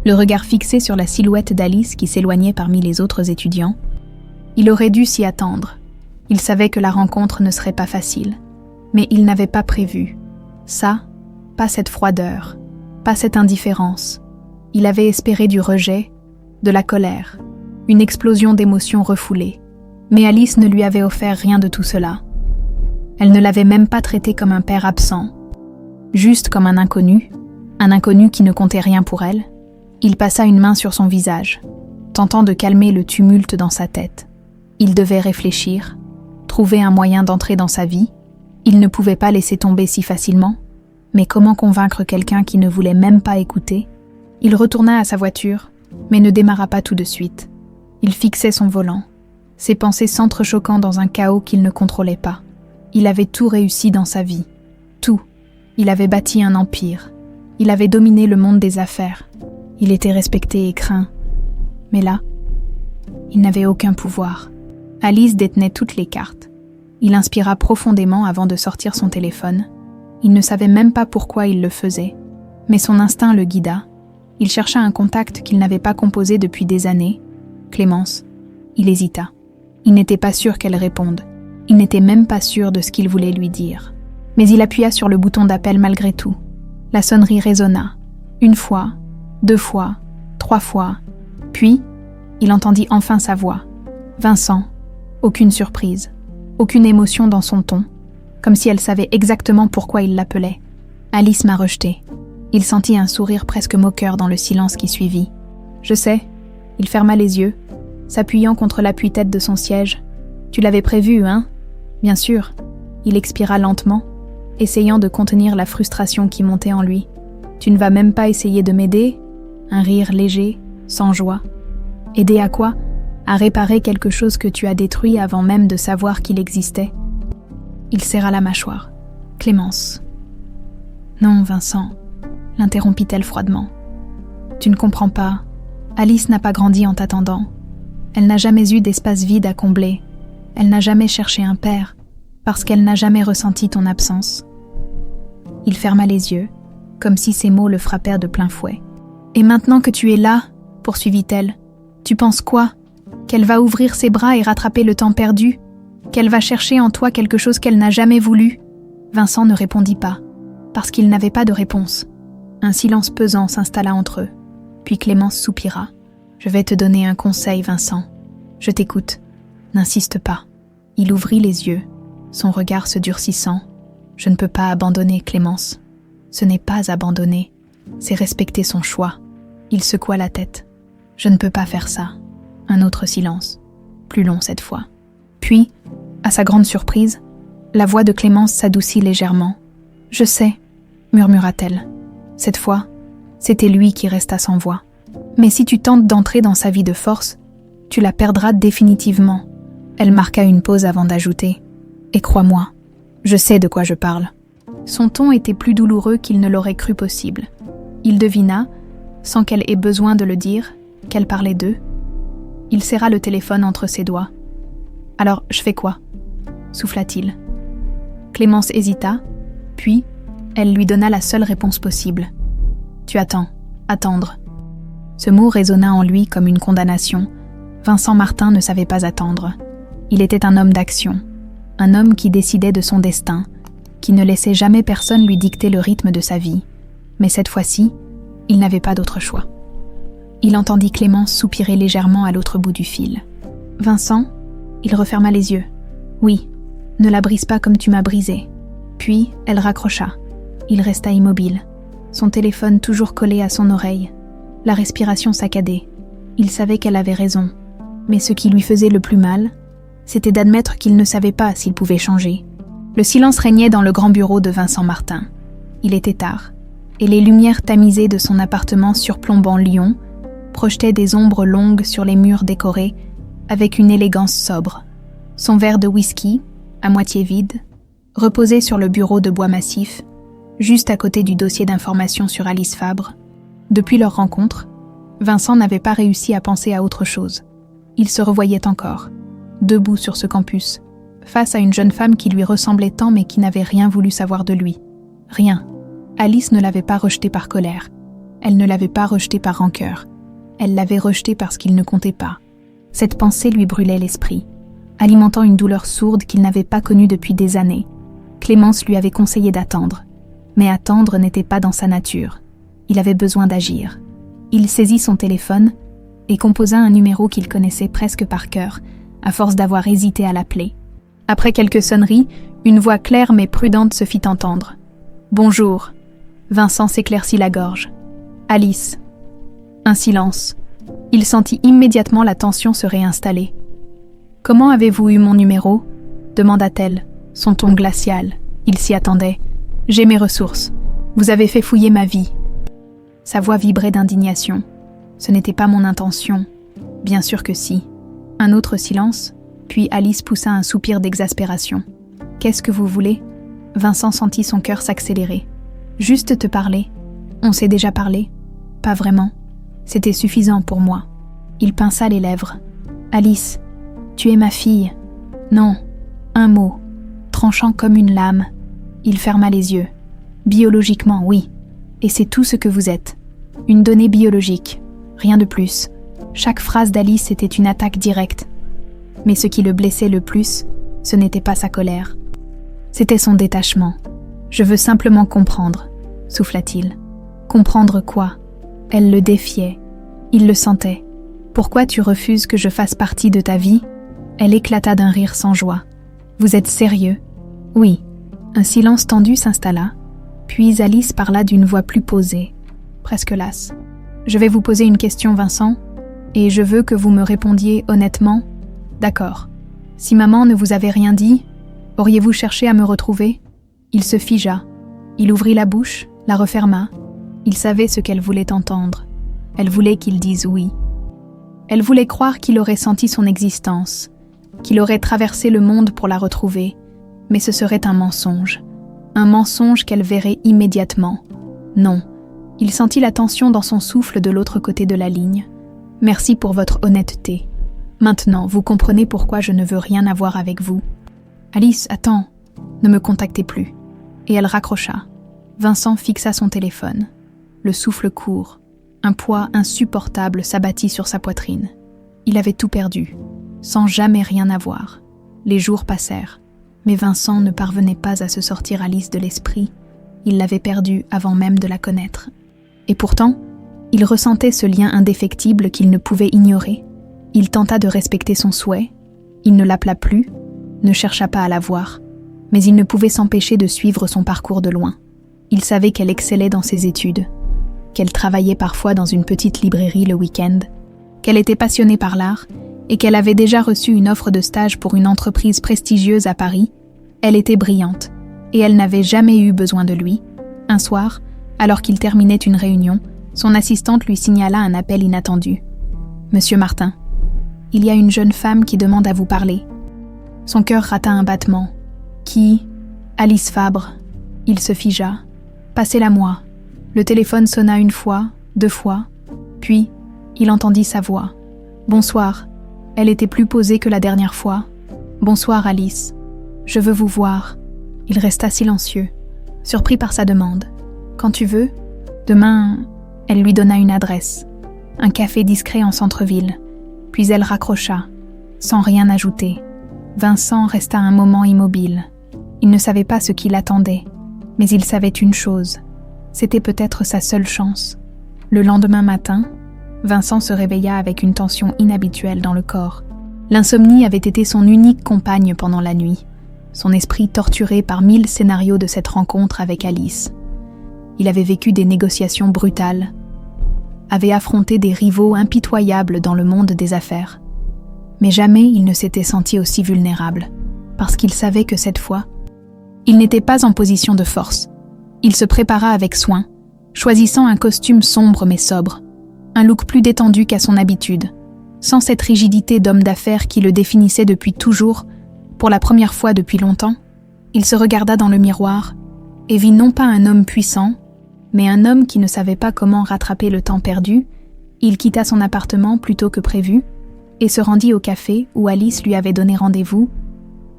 le regard fixé sur la silhouette d'Alice qui s'éloignait parmi les autres étudiants. Il aurait dû s'y attendre. Il savait que la rencontre ne serait pas facile. Mais il n'avait pas prévu. Ça, pas cette froideur, pas cette indifférence. Il avait espéré du rejet, de la colère, une explosion d'émotions refoulées. Mais Alice ne lui avait offert rien de tout cela. Elle ne l'avait même pas traité comme un père absent, juste comme un inconnu qui ne comptait rien pour elle. Il passa une main sur son visage, tentant de calmer le tumulte dans sa tête. Il devait réfléchir, trouver un moyen d'entrer dans sa vie. Il ne pouvait pas laisser tomber si facilement, mais comment convaincre quelqu'un qui ne voulait même pas écouter ? Il retourna à sa voiture, mais ne démarra pas tout de suite. Il fixait son volant, ses pensées s'entrechoquant dans un chaos qu'il ne contrôlait pas. Il avait tout réussi dans sa vie, tout. Il avait bâti un empire, il avait dominé le monde des affaires, il était respecté et craint. Mais là, il n'avait aucun pouvoir. Alice détenait toutes les cartes. Il inspira profondément avant de sortir son téléphone. Il ne savait même pas pourquoi il le faisait, mais son instinct le guida. Il chercha un contact qu'il n'avait pas composé depuis des années. Clémence. Il hésita. Il n'était pas sûr qu'elle réponde. Il n'était même pas sûr de ce qu'il voulait lui dire. Mais il appuya sur le bouton d'appel malgré tout. La sonnerie résonna. 1 fois, 2 fois, 3 fois. Puis, il entendit enfin sa voix. Vincent. Aucune surprise. Aucune émotion dans son ton, comme si elle savait exactement pourquoi il l'appelait. « Alice m'a rejeté. » Il sentit un sourire presque moqueur dans le silence qui suivit. Je sais. Il ferma les yeux, s'appuyant contre l'appui-tête de son siège. Tu l'avais prévu, hein? Bien sûr. Il expira lentement, essayant de contenir la frustration qui montait en lui. Tu ne vas même pas essayer de m'aider? Un rire léger, sans joie. Aider à quoi? À réparer quelque chose que tu as détruit avant même de savoir qu'il existait. Il serra la mâchoire. Clémence. Non, Vincent, l'interrompit-elle froidement. Tu ne comprends pas. Alice n'a pas grandi en t'attendant. Elle n'a jamais eu d'espace vide à combler. Elle n'a jamais cherché un père, parce qu'elle n'a jamais ressenti ton absence. Il ferma les yeux, comme si ces mots le frappèrent de plein fouet. Et maintenant que tu es là, poursuivit-elle, tu penses quoi? Qu'elle va ouvrir ses bras et rattraper le temps perdu? Qu'elle va chercher en toi quelque chose qu'elle n'a jamais voulu? Vincent ne répondit pas, parce qu'il n'avait pas de réponse. Un silence pesant s'installa entre eux. Puis Clémence soupira. Je vais te donner un conseil, Vincent. Je t'écoute. N'insiste pas. Il ouvrit les yeux, son regard se durcissant. Je ne peux pas abandonner, Clémence. Ce n'est pas abandonner, c'est respecter son choix. Il secoua la tête. Je ne peux pas faire ça. Un autre silence, plus long cette fois. Puis, à sa grande surprise, la voix de Clémence s'adoucit légèrement. « Je sais », murmura-t-elle. Cette fois, c'était lui qui resta sans voix. « Mais si tu tentes d'entrer dans sa vie de force, tu la perdras définitivement. » Elle marqua une pause avant d'ajouter. « Et crois-moi, je sais de quoi je parle. » Son ton était plus douloureux qu'il ne l'aurait cru possible. Il devina, sans qu'elle ait besoin de le dire, qu'elle parlait d'eux. Il serra le téléphone entre ses doigts. « Alors, je fais quoi ?» souffla-t-il. Clémence hésita, puis elle lui donna la seule réponse possible. « Tu attends, attendre. » Ce mot résonna en lui comme une condamnation. Vincent Martin ne savait pas attendre. Il était un homme d'action, un homme qui décidait de son destin, qui ne laissait jamais personne lui dicter le rythme de sa vie. Mais cette fois-ci, il n'avait pas d'autre choix. Il entendit Clémence soupirer légèrement à l'autre bout du fil. « Vincent ?» Il referma les yeux. « Oui, ne la brise pas comme tu m'as brisé. » Puis, elle raccrocha. Il resta immobile, son téléphone toujours collé à son oreille, la respiration saccadée. Il savait qu'elle avait raison, mais ce qui lui faisait le plus mal, c'était d'admettre qu'il ne savait pas s'il pouvait changer. Le silence régnait dans le grand bureau de Vincent Martin. Il était tard, et les lumières tamisées de son appartement surplombant Lyon projetaient des ombres longues sur les murs décorés avec une élégance sobre. Son verre de whisky, à moitié vide, reposait sur le bureau de bois massif, juste à côté du dossier d'information sur Alice Fabre. Depuis leur rencontre, Vincent n'avait pas réussi à penser à autre chose. Il se revoyait encore, debout sur ce campus, face à une jeune femme qui lui ressemblait tant mais qui n'avait rien voulu savoir de lui. Rien. Alice ne l'avait pas rejeté par colère. Elle ne l'avait pas rejeté par rancœur. Elle l'avait rejeté parce qu'il ne comptait pas. Cette pensée lui brûlait l'esprit, alimentant une douleur sourde qu'il n'avait pas connue depuis des années. Clémence lui avait conseillé d'attendre. Mais attendre n'était pas dans sa nature. Il avait besoin d'agir. Il saisit son téléphone et composa un numéro qu'il connaissait presque par cœur, à force d'avoir hésité à l'appeler. Après quelques sonneries, une voix claire mais prudente se fit entendre. « Bonjour !» Vincent s'éclaircit la gorge. « Alice !» Un silence. Il sentit immédiatement la tension se réinstaller. « Comment avez-vous eu mon numéro ?» demanda-t-elle, son ton glacial. Il s'y attendait. « J'ai mes ressources. Vous avez fait fouiller ma vie. » Sa voix vibrait d'indignation. « Ce n'était pas mon intention. » « Bien sûr que si. » Un autre silence, puis Alice poussa un soupir d'exaspération. « Qu'est-ce que vous voulez ?» Vincent sentit son cœur s'accélérer. « Juste te parler. On s'est déjà parlé. Pas vraiment. C'était suffisant pour moi. » Il pinça les lèvres. « Alice, tu es ma fille. » Non, un mot, tranchant comme une lame. Il ferma les yeux. « Biologiquement, oui. Et c'est tout ce que vous êtes. Une donnée biologique. Rien de plus. » Chaque phrase d'Alice était une attaque directe. Mais ce qui le blessait le plus, ce n'était pas sa colère. C'était son détachement. « Je veux simplement comprendre », souffla-t-il. « Comprendre quoi ?» Elle le défiait. Il le sentait. « Pourquoi tu refuses que je fasse partie de ta vie ?» Elle éclata d'un rire sans joie. « Vous êtes sérieux ?» ?»« Oui. » Un silence tendu s'installa, puis Alice parla d'une voix plus posée, presque lasse. « Je vais vous poser une question, Vincent, et je veux que vous me répondiez honnêtement. D'accord. Si maman ne vous avait rien dit, auriez-vous cherché à me retrouver ? Il se figea. Il ouvrit la bouche, la referma. Il savait ce qu'elle voulait entendre. Elle voulait qu'il dise oui. Elle voulait croire qu'il aurait senti son existence, qu'il aurait traversé le monde pour la retrouver, mais ce serait un mensonge qu'elle verrait immédiatement. Non, il sentit la tension dans son souffle de l'autre côté de la ligne. Merci pour votre honnêteté. Maintenant, vous comprenez pourquoi je ne veux rien avoir avec vous. Alice, attends, ne me contactez plus. Et elle raccrocha. Vincent fixa son téléphone. Le souffle court. Un poids insupportable s'abattit sur sa poitrine. Il avait tout perdu, sans jamais rien avoir. Les jours passèrent, mais Vincent ne parvenait pas à se sortir Alice de l'esprit. Il l'avait perdue avant même de la connaître. Et pourtant, il ressentait ce lien indéfectible qu'il ne pouvait ignorer. Il tenta de respecter son souhait. Il ne l'appela plus, ne chercha pas à la voir, mais il ne pouvait s'empêcher de suivre son parcours de loin. Il savait qu'elle excellait dans ses études, qu'elle travaillait parfois dans une petite librairie le week-end, qu'elle était passionnée par l'art et qu'elle avait déjà reçu une offre de stage pour une entreprise prestigieuse à Paris. Elle était brillante et elle n'avait jamais eu besoin de lui. Un soir, alors qu'il terminait une réunion, son assistante lui signala un appel inattendu. « Monsieur Martin, il y a une jeune femme qui demande à vous parler. » Son cœur rata un battement. « Qui ? » ?»« Alice Fabre. » Il se figea. « Passez-la-moi. » Le téléphone sonna une fois, 2 fois, puis il entendit sa voix. « Bonsoir. » Elle était plus posée que la dernière fois. « Bonsoir, Alice. Je veux vous voir. » Il resta silencieux, surpris par sa demande. « Quand tu veux. Demain... » Elle lui donna une adresse. Un café discret en centre-ville. Puis elle raccrocha, sans rien ajouter. Vincent resta un moment immobile. Il ne savait pas ce qui l'attendait, mais il savait une chose. C'était peut-être sa seule chance. Le lendemain matin, Vincent se réveilla avec une tension inhabituelle dans le corps. L'insomnie avait été son unique compagne pendant la nuit, son esprit torturé par 1000 scénarios de cette rencontre avec Alice. Il avait vécu des négociations brutales, avait affronté des rivaux impitoyables dans le monde des affaires. Mais jamais il ne s'était senti aussi vulnérable, parce qu'il savait que cette fois, il n'était pas en position de force. Il se prépara avec soin, choisissant un costume sombre mais sobre, un look plus détendu qu'à son habitude, sans cette rigidité d'homme d'affaires qui le définissait depuis toujours. Pour la première fois depuis longtemps, il se regarda dans le miroir et vit non pas un homme puissant, mais un homme qui ne savait pas comment rattraper le temps perdu. Il quitta son appartement plus tôt que prévu et se rendit au café où Alice lui avait donné rendez-vous,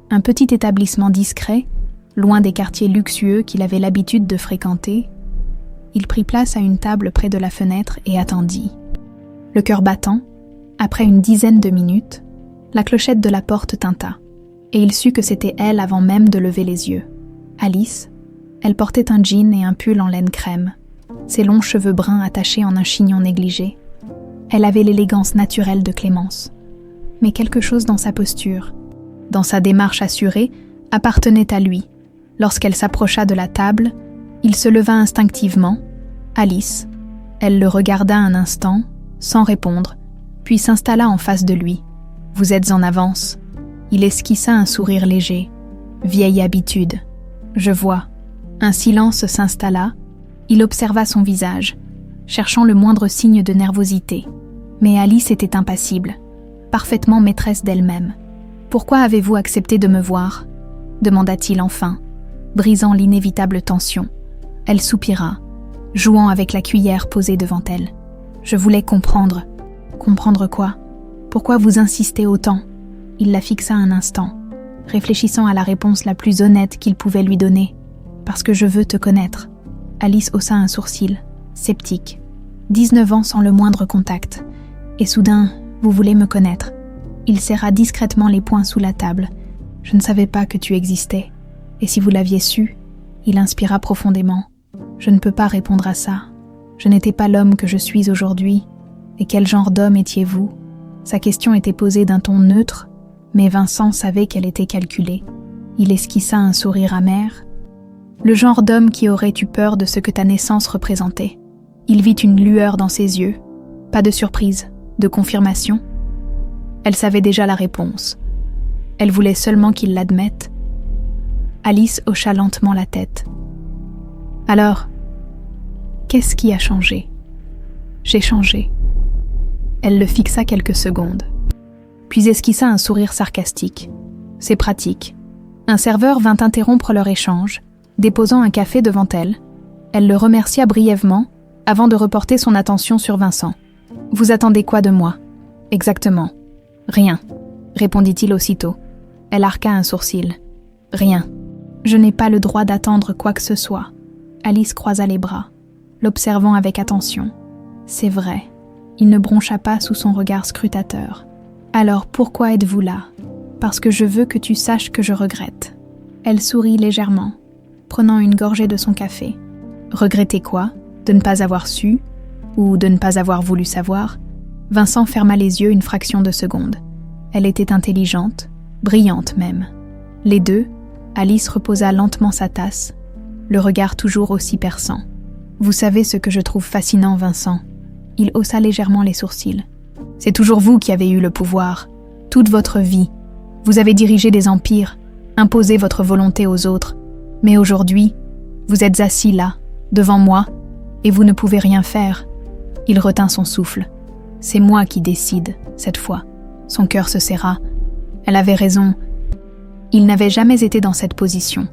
un petit établissement discret, loin des quartiers luxueux qu'il avait l'habitude de fréquenter. Il prit place à une table près de la fenêtre et attendit. Le cœur battant, après une dizaine de minutes, la clochette de la porte tinta, et il sut que c'était elle avant même de lever les yeux. Alice. Elle portait un jean et un pull en laine crème, ses longs cheveux bruns attachés en un chignon négligé. Elle avait l'élégance naturelle de Clémence. Mais quelque chose dans sa posture, dans sa démarche assurée, appartenait à lui. Lorsqu'elle s'approcha de la table, il se leva instinctivement. Alice. Elle le regarda un instant, sans répondre, puis s'installa en face de lui. « Vous êtes en avance. » Il esquissa un sourire léger. « Vieille habitude. » « Je vois. » Un silence s'installa. Il observa son visage, cherchant le moindre signe de nervosité. Mais Alice était impassible, parfaitement maîtresse d'elle-même. « Pourquoi avez-vous accepté de me voir ?» demanda-t-il enfin, brisant l'inévitable tension. Elle soupira, jouant avec la cuillère posée devant elle. « Je voulais comprendre. » « Comprendre quoi ? Pourquoi vous insistez autant ?» Il la fixa un instant, réfléchissant à la réponse la plus honnête qu'il pouvait lui donner. « Parce que je veux te connaître. » Alice haussa un sourcil, sceptique. 19 ans sans le moindre contact. Et soudain, vous voulez me connaître. Il serra discrètement les poings sous la table. « Je ne savais pas que tu existais. Et si vous l'aviez su ?» Il inspira profondément. « Je ne peux pas répondre à ça. Je n'étais pas l'homme que je suis aujourd'hui. Et quel genre d'homme étiez-vous » Sa question était posée d'un ton neutre, mais Vincent savait qu'elle était calculée. Il esquissa un sourire amer. « Le genre d'homme qui aurait eu peur de ce que ta naissance représentait. Il vit une lueur dans ses yeux. Pas de surprise, de confirmation. Elle savait déjà la réponse. Elle voulait seulement qu'il l'admette. Alice hocha lentement la tête. Alors, qu'est-ce qui a changé ? J'ai changé. Elle le fixa quelques secondes, puis esquissa un sourire sarcastique. C'est pratique. Un serveur vint interrompre leur échange, déposant un café devant elle. Elle le remercia brièvement, avant de reporter son attention sur Vincent. « Vous attendez quoi de moi ?»« Exactement. »« Rien, » répondit-il aussitôt. Elle arqua un sourcil. « Rien. Je n'ai pas le droit d'attendre quoi que ce soit. » Alice croisa les bras, l'observant avec attention. C'est vrai. Il ne broncha pas sous son regard scrutateur. « Alors pourquoi êtes-vous là ? Parce que je veux que tu saches que je regrette. » Elle sourit légèrement, prenant une gorgée de son café. Regretter quoi ? De ne pas avoir su ? Ou de ne pas avoir voulu savoir ? Vincent ferma les yeux une fraction de seconde. Elle était intelligente, brillante même. Les deux, Alice reposa lentement sa tasse, le regard toujours aussi perçant. « Vous savez ce que je trouve fascinant, Vincent ?» Il haussa légèrement les sourcils. « C'est toujours vous qui avez eu le pouvoir, toute votre vie. Vous avez dirigé des empires, imposé votre volonté aux autres. Mais aujourd'hui, vous êtes assis là, devant moi, et vous ne pouvez rien faire. » Il retint son souffle. « C'est moi qui décide, cette fois. » Son cœur se serra. Elle avait raison. Il n'avait jamais été dans cette position.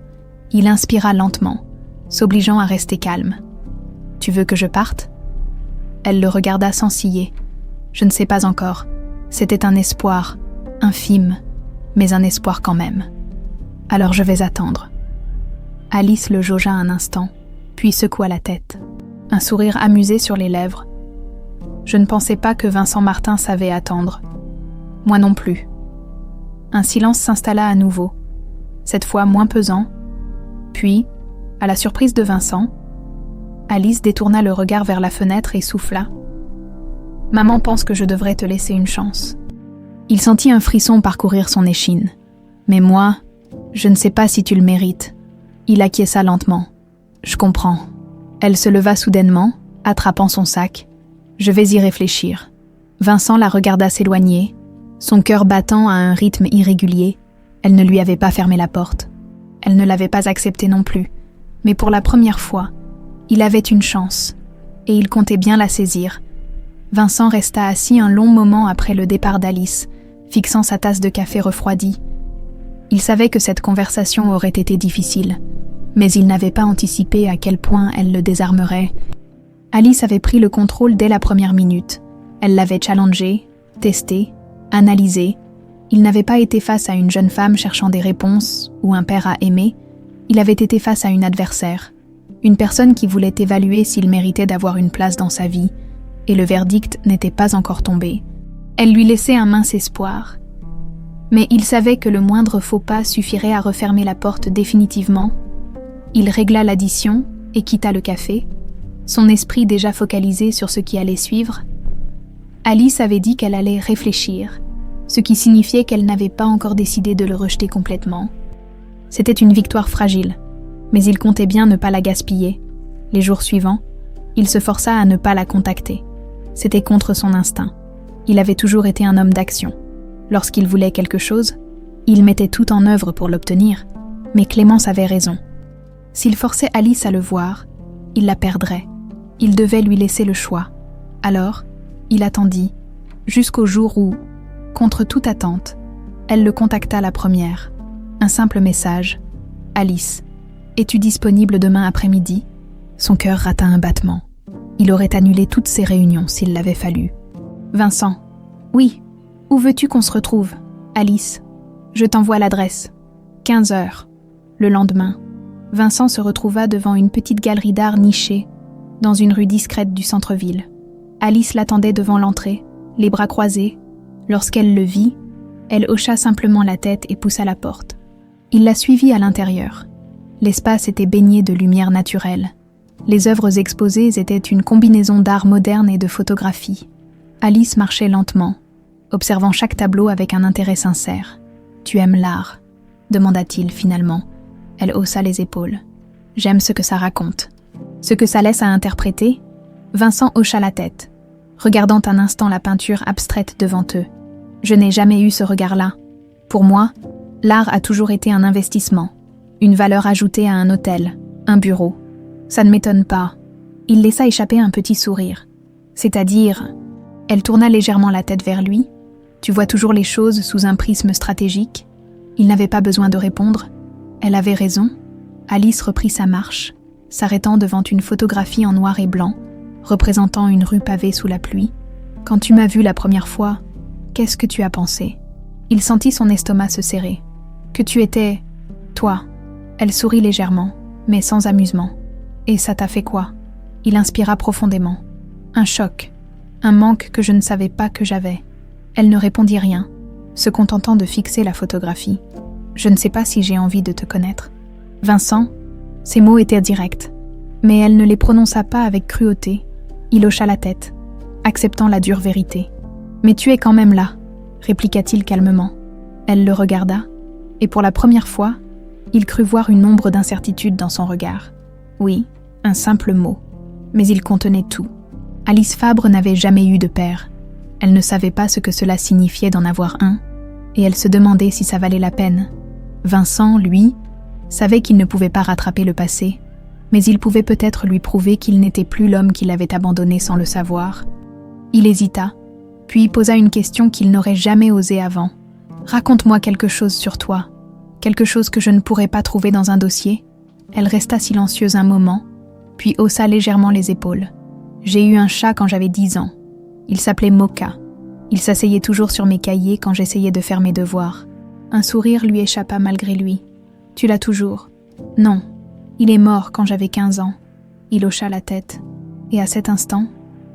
Il inspira lentement, s'obligeant à rester calme. « Tu veux que je parte ?» Elle le regarda sans ciller. « Je ne sais pas encore. C'était un espoir, infime, mais un espoir quand même. Alors je vais attendre. » Alice le jaugea un instant, puis secoua la tête. Un sourire amusé sur les lèvres. Je ne pensais pas que Vincent Martin savait attendre. Moi non plus. Un silence s'installa à nouveau, cette fois moins pesant. Puis, à la surprise de Vincent, Alice détourna le regard vers la fenêtre et souffla. « Maman pense que je devrais te laisser une chance. » Il sentit un frisson parcourir son échine. « Mais moi, je ne sais pas si tu le mérites. » Il acquiesça lentement. « Je comprends. » Elle se leva soudainement, attrapant son sac. « Je vais y réfléchir. » Vincent la regarda s'éloigner, son cœur battant à un rythme irrégulier. Elle ne lui avait pas fermé la porte. Elle ne l'avait pas accepté non plus. Mais pour la première fois, il avait une chance, et il comptait bien la saisir. Vincent resta assis un long moment après le départ d'Alice, fixant sa tasse de café refroidie. Il savait que cette conversation aurait été difficile, mais il n'avait pas anticipé à quel point elle le désarmerait. Alice avait pris le contrôle dès la première minute. Elle l'avait challengé, testé, analysé. Il n'avait pas été face à une jeune femme cherchant des réponses ou un père à aimer. Il avait été face à une adversaire, une personne qui voulait évaluer s'il méritait d'avoir une place dans sa vie, et le verdict n'était pas encore tombé. Elle lui laissait un mince espoir. Mais il savait que le moindre faux pas suffirait à refermer la porte définitivement. Il régla l'addition et quitta le café, son esprit déjà focalisé sur ce qui allait suivre. Alice avait dit qu'elle allait réfléchir, ce qui signifiait qu'elle n'avait pas encore décidé de le rejeter complètement. C'était une victoire fragile, mais il comptait bien ne pas la gaspiller. Les jours suivants, il se força à ne pas la contacter. C'était contre son instinct. Il avait toujours été un homme d'action. Lorsqu'il voulait quelque chose, il mettait tout en œuvre pour l'obtenir. Mais Clémence avait raison. S'il forçait Alice à le voir, il la perdrait. Il devait lui laisser le choix. Alors, il attendit, jusqu'au jour où, contre toute attente, elle le contacta la première. Un simple message. « Alice, es-tu disponible demain après-midi ?» Son cœur rata un battement. Il aurait annulé toutes ses réunions s'il l'avait fallu. « Vincent. »« Oui. Où veux-tu qu'on se retrouve ?»« Alice. »« Je t'envoie l'adresse. » 15 heures. Le lendemain, Vincent se retrouva devant une petite galerie d'art nichée, dans une rue discrète du centre-ville. Alice l'attendait devant l'entrée, les bras croisés. Lorsqu'elle le vit, elle hocha simplement la tête et poussa la porte. Il la suivit à l'intérieur. L'espace était baigné de lumière naturelle. Les œuvres exposées étaient une combinaison d'art moderne et de photographie. Alice marchait lentement, observant chaque tableau avec un intérêt sincère. « Tu aimes l'art ?» demanda-t-il finalement. Elle haussa les épaules. « J'aime ce que ça raconte. Ce que ça laisse à interpréter, Vincent hocha la tête, regardant un instant la peinture abstraite devant eux. Je n'ai jamais eu ce regard-là. Pour moi, l'art a toujours été un investissement, une valeur ajoutée à un hôtel, un bureau. Ça ne m'étonne pas. Il laissa échapper un petit sourire. C'est-à-dire, elle tourna légèrement la tête vers lui. Tu vois toujours les choses sous un prisme stratégique. Il n'avait pas besoin de répondre. Elle avait raison. Alice reprit sa marche, s'arrêtant devant une photographie en noir et blanc, représentant une rue pavée sous la pluie. Quand tu m'as vue la première fois, qu'est-ce que tu as pensé? Il sentit son estomac se serrer. Que tu étais... toi. Elle sourit légèrement, mais sans amusement. Et ça t'a fait quoi? Il inspira profondément. Un choc. Un manque que je ne savais pas que j'avais. Elle ne répondit rien, se contentant de fixer la photographie. Je ne sais pas si j'ai envie de te connaître. Vincent, ses mots étaient directs, mais elle ne les prononça pas avec cruauté. Il hocha la tête, acceptant la dure vérité. Mais tu es quand même là, répliqua-t-il calmement. Elle le regarda, et pour la première fois, il crut voir une ombre d'incertitude dans son regard. Oui, un simple mot, mais il contenait tout. Alice Fabre n'avait jamais eu de père. Elle ne savait pas ce que cela signifiait d'en avoir un, et elle se demandait si ça valait la peine. Vincent, lui, savait qu'il ne pouvait pas rattraper le passé, mais il pouvait peut-être lui prouver qu'il n'était plus l'homme qui l'avait abandonné sans le savoir. Il hésita, puis posa une question qu'il n'aurait jamais osée avant. « Raconte-moi quelque chose sur toi, quelque chose que je ne pourrais pas trouver dans un dossier ?» Elle resta silencieuse un moment, puis haussa légèrement les épaules. « J'ai eu un chat quand j'avais 10 ans. Il s'appelait Moka. Il s'asseyait toujours sur mes cahiers quand j'essayais de faire mes devoirs. Un sourire lui échappa malgré lui. « Tu l'as toujours ?»« Non. Il est mort quand j'avais 15 ans. » Il hocha la tête. Et à cet instant,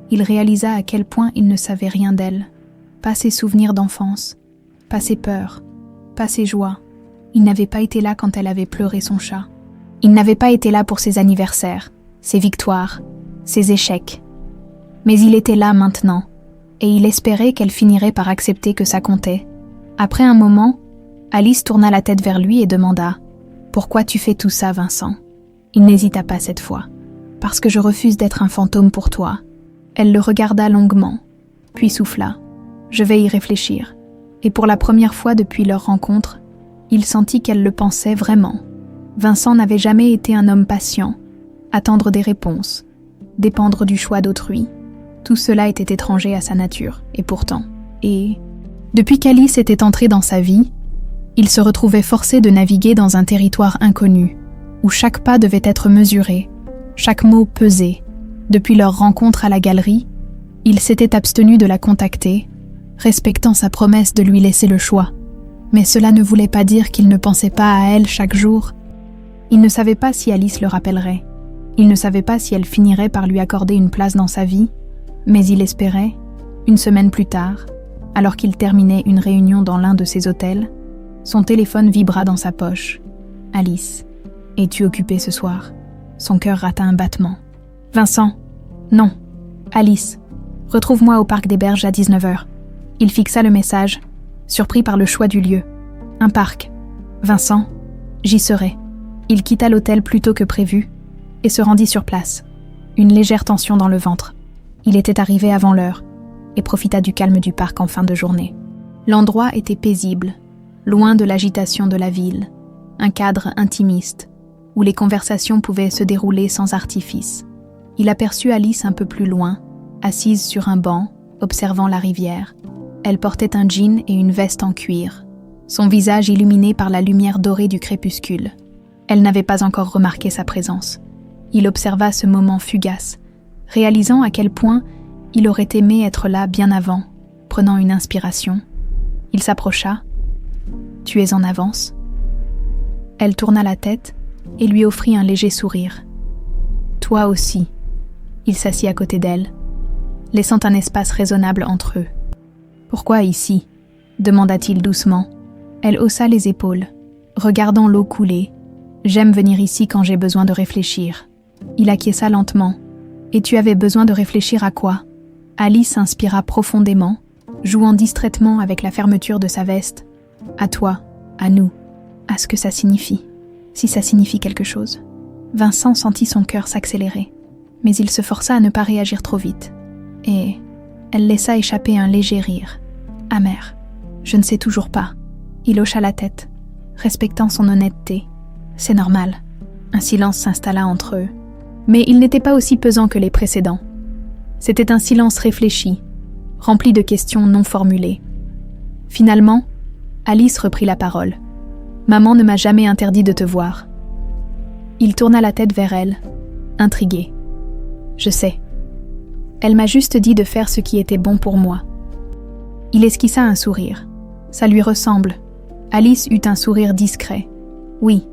il réalisa à quel point il ne savait rien d'elle. Pas ses souvenirs d'enfance, pas ses peurs, pas ses joies. Il n'avait pas été là quand elle avait pleuré son chat. Il n'avait pas été là pour ses anniversaires, ses victoires, ses échecs. Mais il était là maintenant, et il espérait qu'elle finirait par accepter que ça comptait. Après un moment, Alice tourna la tête vers lui et demanda « Pourquoi tu fais tout ça, Vincent ?» Il n'hésita pas cette fois. « Parce que je refuse d'être un fantôme pour toi. » Elle le regarda longuement, puis souffla. « Je vais y réfléchir. » Et pour la première fois depuis leur rencontre, il sentit qu'elle le pensait vraiment. Vincent n'avait jamais été un homme patient, attendre des réponses, dépendre du choix d'autrui. Tout cela était étranger à sa nature, et pourtant. Et depuis qu'Alice était entrée dans sa vie, il se retrouvait forcé de naviguer dans un territoire inconnu, où chaque pas devait être mesuré, chaque mot pesé. Depuis leur rencontre à la galerie, il s'était abstenu de la contacter, respectant sa promesse de lui laisser le choix. Mais cela ne voulait pas dire qu'il ne pensait pas à elle chaque jour. Il ne savait pas si Alice le rappellerait. Il ne savait pas si elle finirait par lui accorder une place dans sa vie, mais il espérait, une semaine plus tard, alors qu'il terminait une réunion dans l'un de ses hôtels, son téléphone vibra dans sa poche. « Alice, es-tu occupée ce soir ?» Son cœur rata un battement. « Vincent, non. Alice, retrouve-moi au parc des Berges à 19h. » Il fixa le message, surpris par le choix du lieu. Un parc. Vincent, j'y serai. Il quitta l'hôtel plus tôt que prévu et se rendit sur place, une légère tension dans le ventre. Il était arrivé avant l'heure et profita du calme du parc en fin de journée. L'endroit était paisible, loin de l'agitation de la ville, un cadre intimiste, où les conversations pouvaient se dérouler sans artifice. Il aperçut Alice un peu plus loin, assise sur un banc, observant la rivière. Elle portait un jean et une veste en cuir, son visage illuminé par la lumière dorée du crépuscule. Elle n'avait pas encore remarqué sa présence. Il observa ce moment fugace, réalisant à quel point il aurait aimé être là bien avant, prenant une inspiration. Il s'approcha. « Tu es en avance ?» Elle tourna la tête et lui offrit un léger sourire. « Toi aussi. » Il s'assit à côté d'elle, laissant un espace raisonnable entre eux. « Pourquoi ici ?» demanda-t-il doucement. Elle haussa les épaules, regardant l'eau couler. « J'aime venir ici quand j'ai besoin de réfléchir. » Il acquiesça lentement. « Et tu avais besoin de réfléchir à quoi ?» Alice inspira profondément, jouant distraitement avec la fermeture de sa veste. « À toi, à nous, à ce que ça signifie, si ça signifie quelque chose. » Vincent sentit son cœur s'accélérer. « mais il se força à ne pas réagir trop vite. Et elle laissa échapper un léger rire, amer. Je ne sais toujours pas. Il hocha la tête, respectant son honnêteté. C'est normal. Un silence s'installa entre eux. Mais il n'était pas aussi pesant que les précédents. C'était un silence réfléchi, rempli de questions non formulées. Finalement, Alice reprit la parole. « Maman ne m'a jamais interdit de te voir. » Il tourna la tête vers elle, intrigué. « Je sais. Elle m'a juste dit de faire ce qui était bon pour moi. » Il esquissa un sourire. Ça lui ressemble. Alice eut un sourire discret. Oui,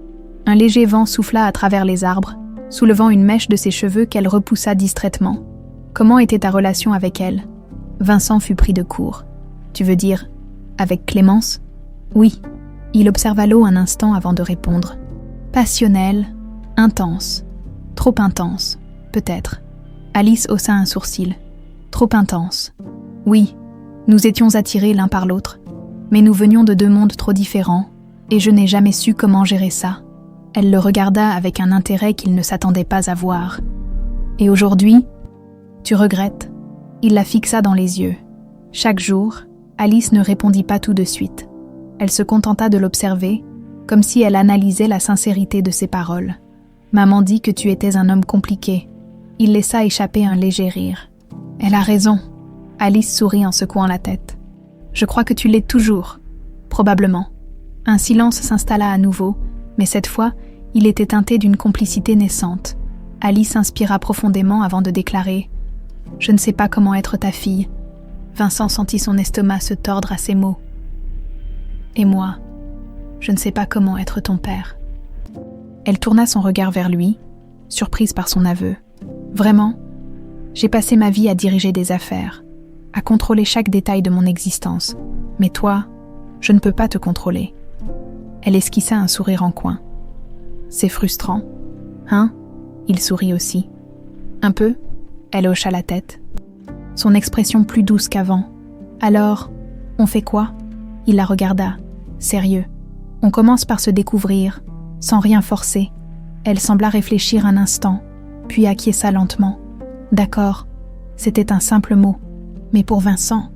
un léger vent souffla à travers les arbres, soulevant une mèche de ses cheveux qu'elle repoussa distraitement. Comment était ta relation avec elle ? Vincent fut pris de court. Tu veux dire, avec Clémence ? Oui. Il observa l'eau un instant avant de répondre. Passionnelle, intense. Trop intense, peut-être. Alice haussa un sourcil. Trop intense. Oui, nous étions attirés l'un par l'autre, mais nous venions de deux mondes trop différents, et je n'ai jamais su comment gérer ça. Elle le regarda avec un intérêt qu'il ne s'attendait pas à voir. Et aujourd'hui, tu regrettes ? Il la fixa dans les yeux. Chaque jour, Alice ne répondit pas tout de suite. Elle se contenta de l'observer, comme si elle analysait la sincérité de ses paroles. Maman dit que tu étais un homme compliqué. Il laissa échapper un léger rire. Elle a raison. Alice sourit en secouant la tête. Je crois que tu l'es toujours. Probablement. Un silence s'installa à nouveau, mais cette fois, il était teinté d'une complicité naissante. Alice inspira profondément avant de déclarer « Je ne sais pas comment être ta fille. » Vincent sentit son estomac se tordre à ces mots. « Et moi, je ne sais pas comment être ton père. » Elle tourna son regard vers lui, surprise par son aveu. « Vraiment, j'ai passé ma vie à diriger des affaires, à contrôler chaque détail de mon existence. Mais toi, je ne peux pas te contrôler. » Elle esquissa un sourire en coin. « C'est frustrant, hein ?» Il sourit aussi. « Un peu ?» Elle hocha la tête. Son expression plus douce qu'avant. « Alors, on fait quoi ?» Il la regarda, sérieux. « On commence par se découvrir, sans rien forcer. » Elle sembla réfléchir un instant, puis acquiesça lentement. « D'accord, c'était un simple mot. Mais pour Vincent,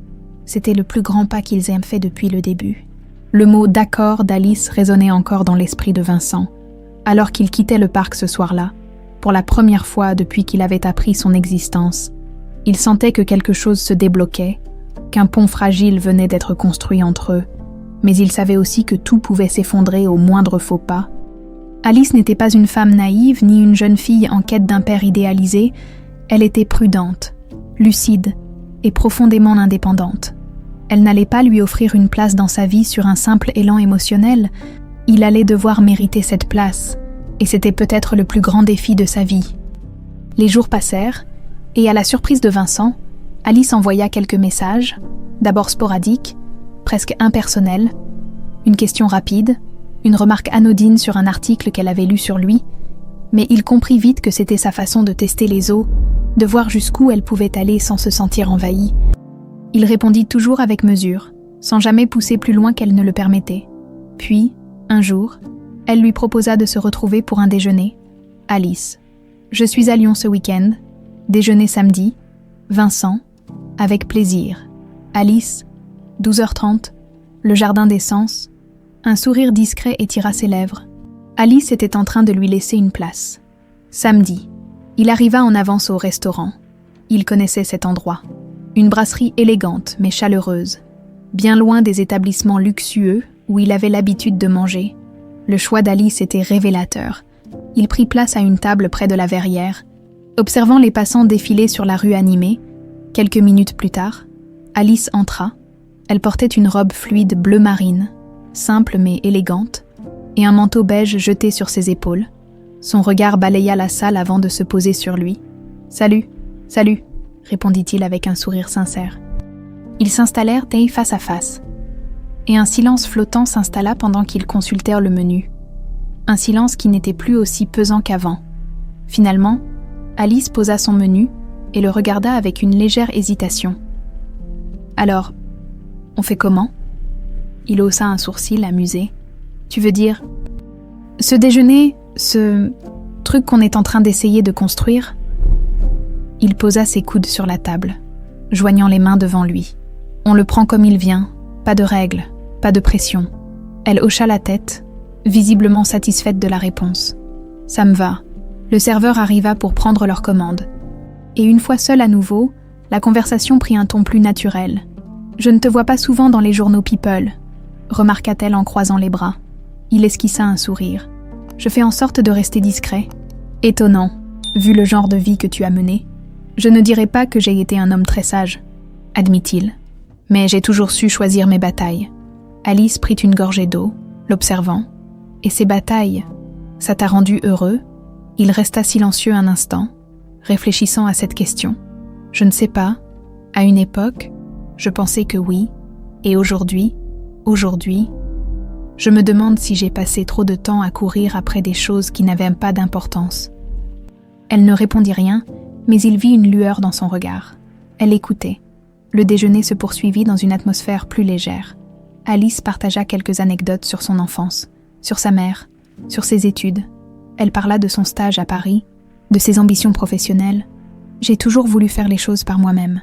c'était le plus grand pas qu'ils aient fait depuis le début. » Le mot « d'accord » d'Alice résonnait encore dans l'esprit de Vincent, alors qu'il quittait le parc ce soir-là, pour la première fois depuis qu'il avait appris son existence. Il sentait que quelque chose se débloquait, qu'un pont fragile venait d'être construit entre eux, mais il savait aussi que tout pouvait s'effondrer au moindre faux pas. Alice n'était pas une femme naïve ni une jeune fille en quête d'un père idéalisé, elle était prudente, lucide et profondément indépendante. Elle n'allait pas lui offrir une place dans sa vie sur un simple élan émotionnel, il allait devoir mériter cette place, et c'était peut-être le plus grand défi de sa vie. Les jours passèrent, et à la surprise de Vincent, Alice envoya quelques messages, d'abord sporadiques, presque impersonnels, une question rapide, une remarque anodine sur un article qu'elle avait lu sur lui, mais il comprit vite que c'était sa façon de tester les eaux, de voir jusqu'où elle pouvait aller sans se sentir envahie. Il répondit toujours avec mesure, sans jamais pousser plus loin qu'elle ne le permettait. Puis, un jour, elle lui proposa de se retrouver pour un déjeuner. Alice. Je suis à Lyon ce week-end. Déjeuner samedi. Vincent. Avec plaisir. Alice. 12h30. Le jardin des sens. Un sourire discret étira ses lèvres. Alice était en train de lui laisser une place. Samedi. Il arriva en avance au restaurant. Il connaissait cet endroit. Une brasserie élégante mais chaleureuse. Bien loin des établissements luxueux où il avait l'habitude de manger. Le choix d'Alice était révélateur. Il prit place à une table près de la verrière. Observant les passants défiler sur la rue animée, quelques minutes plus tard, Alice entra. Elle portait une robe fluide bleu marine, simple mais élégante, et un manteau beige jeté sur ses épaules. Son regard balaya la salle avant de se poser sur lui. « Salut, salut !» répondit-il avec un sourire sincère. Ils s'installèrent face à face. Et un silence flottant s'installa pendant qu'ils consultèrent le menu. Un silence qui n'était plus aussi pesant qu'avant. Finalement, Alice posa son menu et le regarda avec une légère hésitation. « Alors, on fait comment ?» Il haussa un sourcil amusé. « Tu veux dire, ce déjeuner, ce truc qu'on est en train d'essayer de construire ?» Il posa ses coudes sur la table, joignant les mains devant lui. On le prend comme il vient, pas de règles, pas de pression. Elle hocha la tête, visiblement satisfaite de la réponse. Ça me va. Le serveur arriva pour prendre leur commande. Et une fois seule à nouveau, la conversation prit un ton plus naturel. « Je ne te vois pas souvent dans les journaux People », remarqua-t-elle en croisant les bras. Il esquissa un sourire. « Je fais en sorte de rester discret. Étonnant, vu le genre de vie que tu as mené. Je ne dirais pas que j'ai été un homme très sage, admit-il. Mais j'ai toujours su choisir mes batailles. » Alice prit une gorgée d'eau, l'observant. « Et ces batailles, ça t'a rendu heureux ?» Il resta silencieux un instant, réfléchissant à cette question. « Je ne sais pas. À une époque, je pensais que oui. Et aujourd'hui, je me demande si j'ai passé trop de temps à courir après des choses qui n'avaient pas d'importance. » Elle ne répondit rien, mais il vit une lueur dans son regard. Elle écoutait. Le déjeuner se poursuivit dans une atmosphère plus légère. Alice partagea quelques anecdotes sur son enfance, sur sa mère, sur ses études. Elle parla de son stage à Paris, de ses ambitions professionnelles. « J'ai toujours voulu faire les choses par moi-même. »«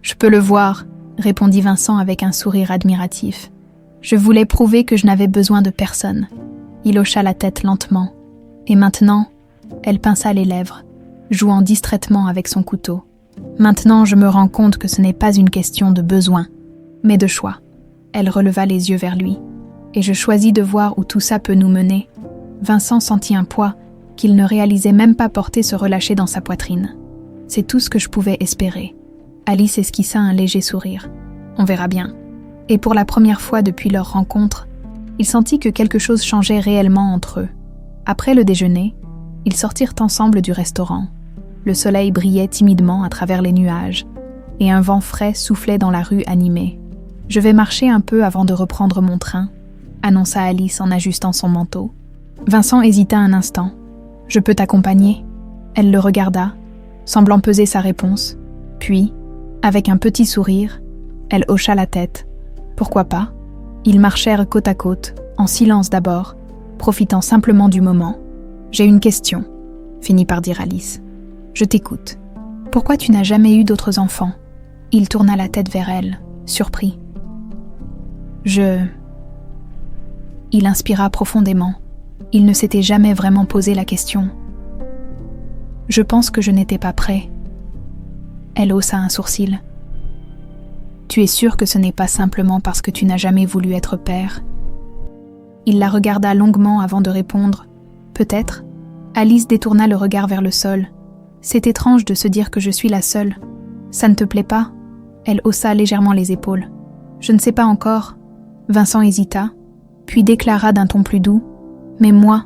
Je peux le voir », répondit Vincent avec un sourire admiratif. « Je voulais prouver que je n'avais besoin de personne. » Il hocha la tête lentement. « Et maintenant ?» Elle pinça les lèvres, jouant distraitement avec son couteau. « Maintenant, je me rends compte que ce n'est pas une question de besoin, mais de choix. » Elle releva les yeux vers lui. « Et je choisis de voir où tout ça peut nous mener. » Vincent sentit un poids qu'il ne réalisait même pas porter se relâcher dans sa poitrine. C'est tout ce que je pouvais espérer. Alice esquissa un léger sourire. On verra bien. Et pour la première fois depuis leur rencontre, il sentit que quelque chose changeait réellement entre eux. Après le déjeuner, ils sortirent ensemble du restaurant. Le soleil brillait timidement à travers les nuages, et un vent frais soufflait dans la rue animée. « Je vais marcher un peu avant de reprendre mon train », annonça Alice en ajustant son manteau. Vincent hésita un instant. « Je peux t'accompagner ?» Elle le regarda, semblant peser sa réponse. Puis, avec un petit sourire, elle hocha la tête. Pourquoi pas ? Ils marchèrent côte à côte, en silence d'abord, profitant simplement du moment. « J'ai une question », finit par dire Alice. « Je t'écoute. Pourquoi tu n'as jamais eu d'autres enfants ?» Il tourna la tête vers elle, surpris. « Il inspira profondément. Il ne s'était jamais vraiment posé la question. « Je pense que je n'étais pas prêt. » Elle haussa un sourcil. « Tu es sûr que ce n'est pas simplement parce que tu n'as jamais voulu être père ?» Il la regarda longuement avant de répondre. « Peut-être. » Alice détourna le regard vers le sol. « C'est étrange de se dire que je suis la seule. Ça ne te plaît pas ?» Elle haussa légèrement les épaules. « Je ne sais pas encore. » Vincent hésita, puis déclara d'un ton plus doux. « Mais moi,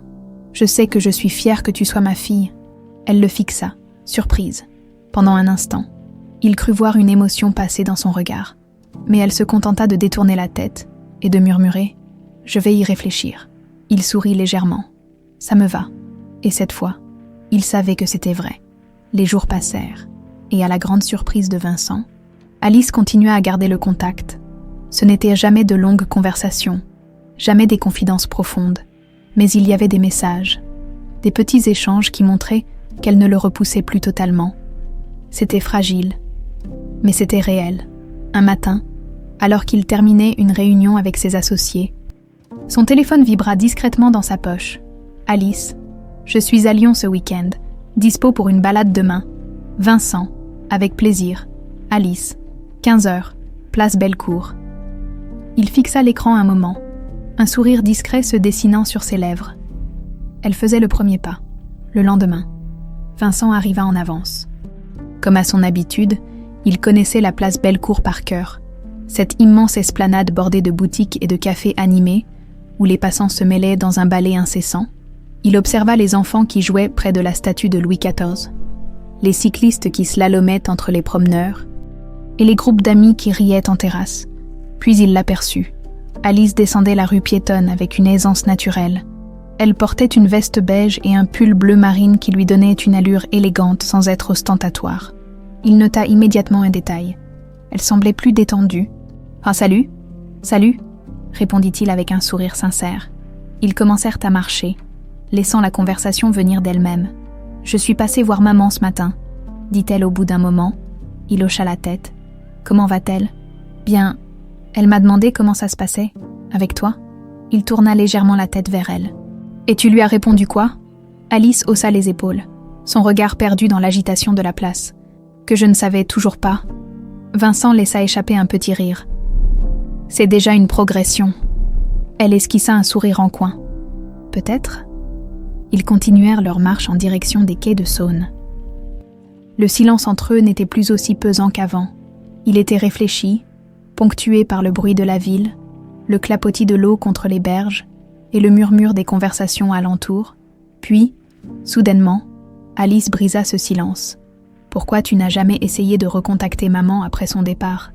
je sais que je suis fière que tu sois ma fille. » Elle le fixa, surprise. Pendant un instant, il crut voir une émotion passer dans son regard. Mais elle se contenta de détourner la tête et de murmurer « Je vais y réfléchir ». Il sourit légèrement. « Ça me va. » Et cette fois, il savait que c'était vrai. Les jours passèrent, et à la grande surprise de Vincent, Alice continua à garder le contact. Ce n'était jamais de longues conversations, jamais des confidences profondes, mais il y avait des messages, des petits échanges qui montraient qu'elle ne le repoussait plus totalement. C'était fragile, mais c'était réel. Un matin, alors qu'il terminait une réunion avec ses associés, son téléphone vibra discrètement dans sa poche. « Alice, je suis à Lyon ce week-end, dispo pour une balade demain. Vincent, avec plaisir. Alice, 15h, place Bellecour. » Il fixa l'écran un moment, un sourire discret se dessinant sur ses lèvres. Elle faisait le premier pas. Le lendemain, Vincent arriva en avance. Comme à son habitude, il connaissait la place Bellecour par cœur, cette immense esplanade bordée de boutiques et de cafés animés, où les passants se mêlaient dans un ballet incessant. Il observa les enfants qui jouaient près de la statue de Louis XIV, les cyclistes qui slalomaient entre les promeneurs, et les groupes d'amis qui riaient en terrasse. Puis il l'aperçut. Alice descendait la rue piétonne avec une aisance naturelle. Elle portait une veste beige et un pull bleu marine qui lui donnait une allure élégante sans être ostentatoire. Il nota immédiatement un détail. Elle semblait plus détendue. « Ah, salut !»« Salut !» répondit-il avec un sourire sincère. Ils commencèrent à marcher, laissant la conversation venir d'elle-même. « Je suis passée voir maman ce matin. dit-elle au bout d'un moment. Il hocha la tête. Comment va-t-elle? Bien. Elle m'a demandé comment ça se passait. Avec toi? Il tourna légèrement la tête vers elle. Et tu lui as répondu quoi? Alice haussa les épaules, son regard perdu dans l'agitation de la place. Que je ne savais toujours pas. Vincent laissa échapper un petit rire. C'est déjà une progression. Elle esquissa un sourire en coin. Peut-être? Ils continuèrent leur marche en direction des quais de Saône. Le silence entre eux n'était plus aussi pesant qu'avant. Il était réfléchi, ponctué par le bruit de la ville, le clapotis de l'eau contre les berges et le murmure des conversations alentour. Puis, soudainement, Alice brisa ce silence. « Pourquoi tu n'as jamais essayé de recontacter maman après son départ ?»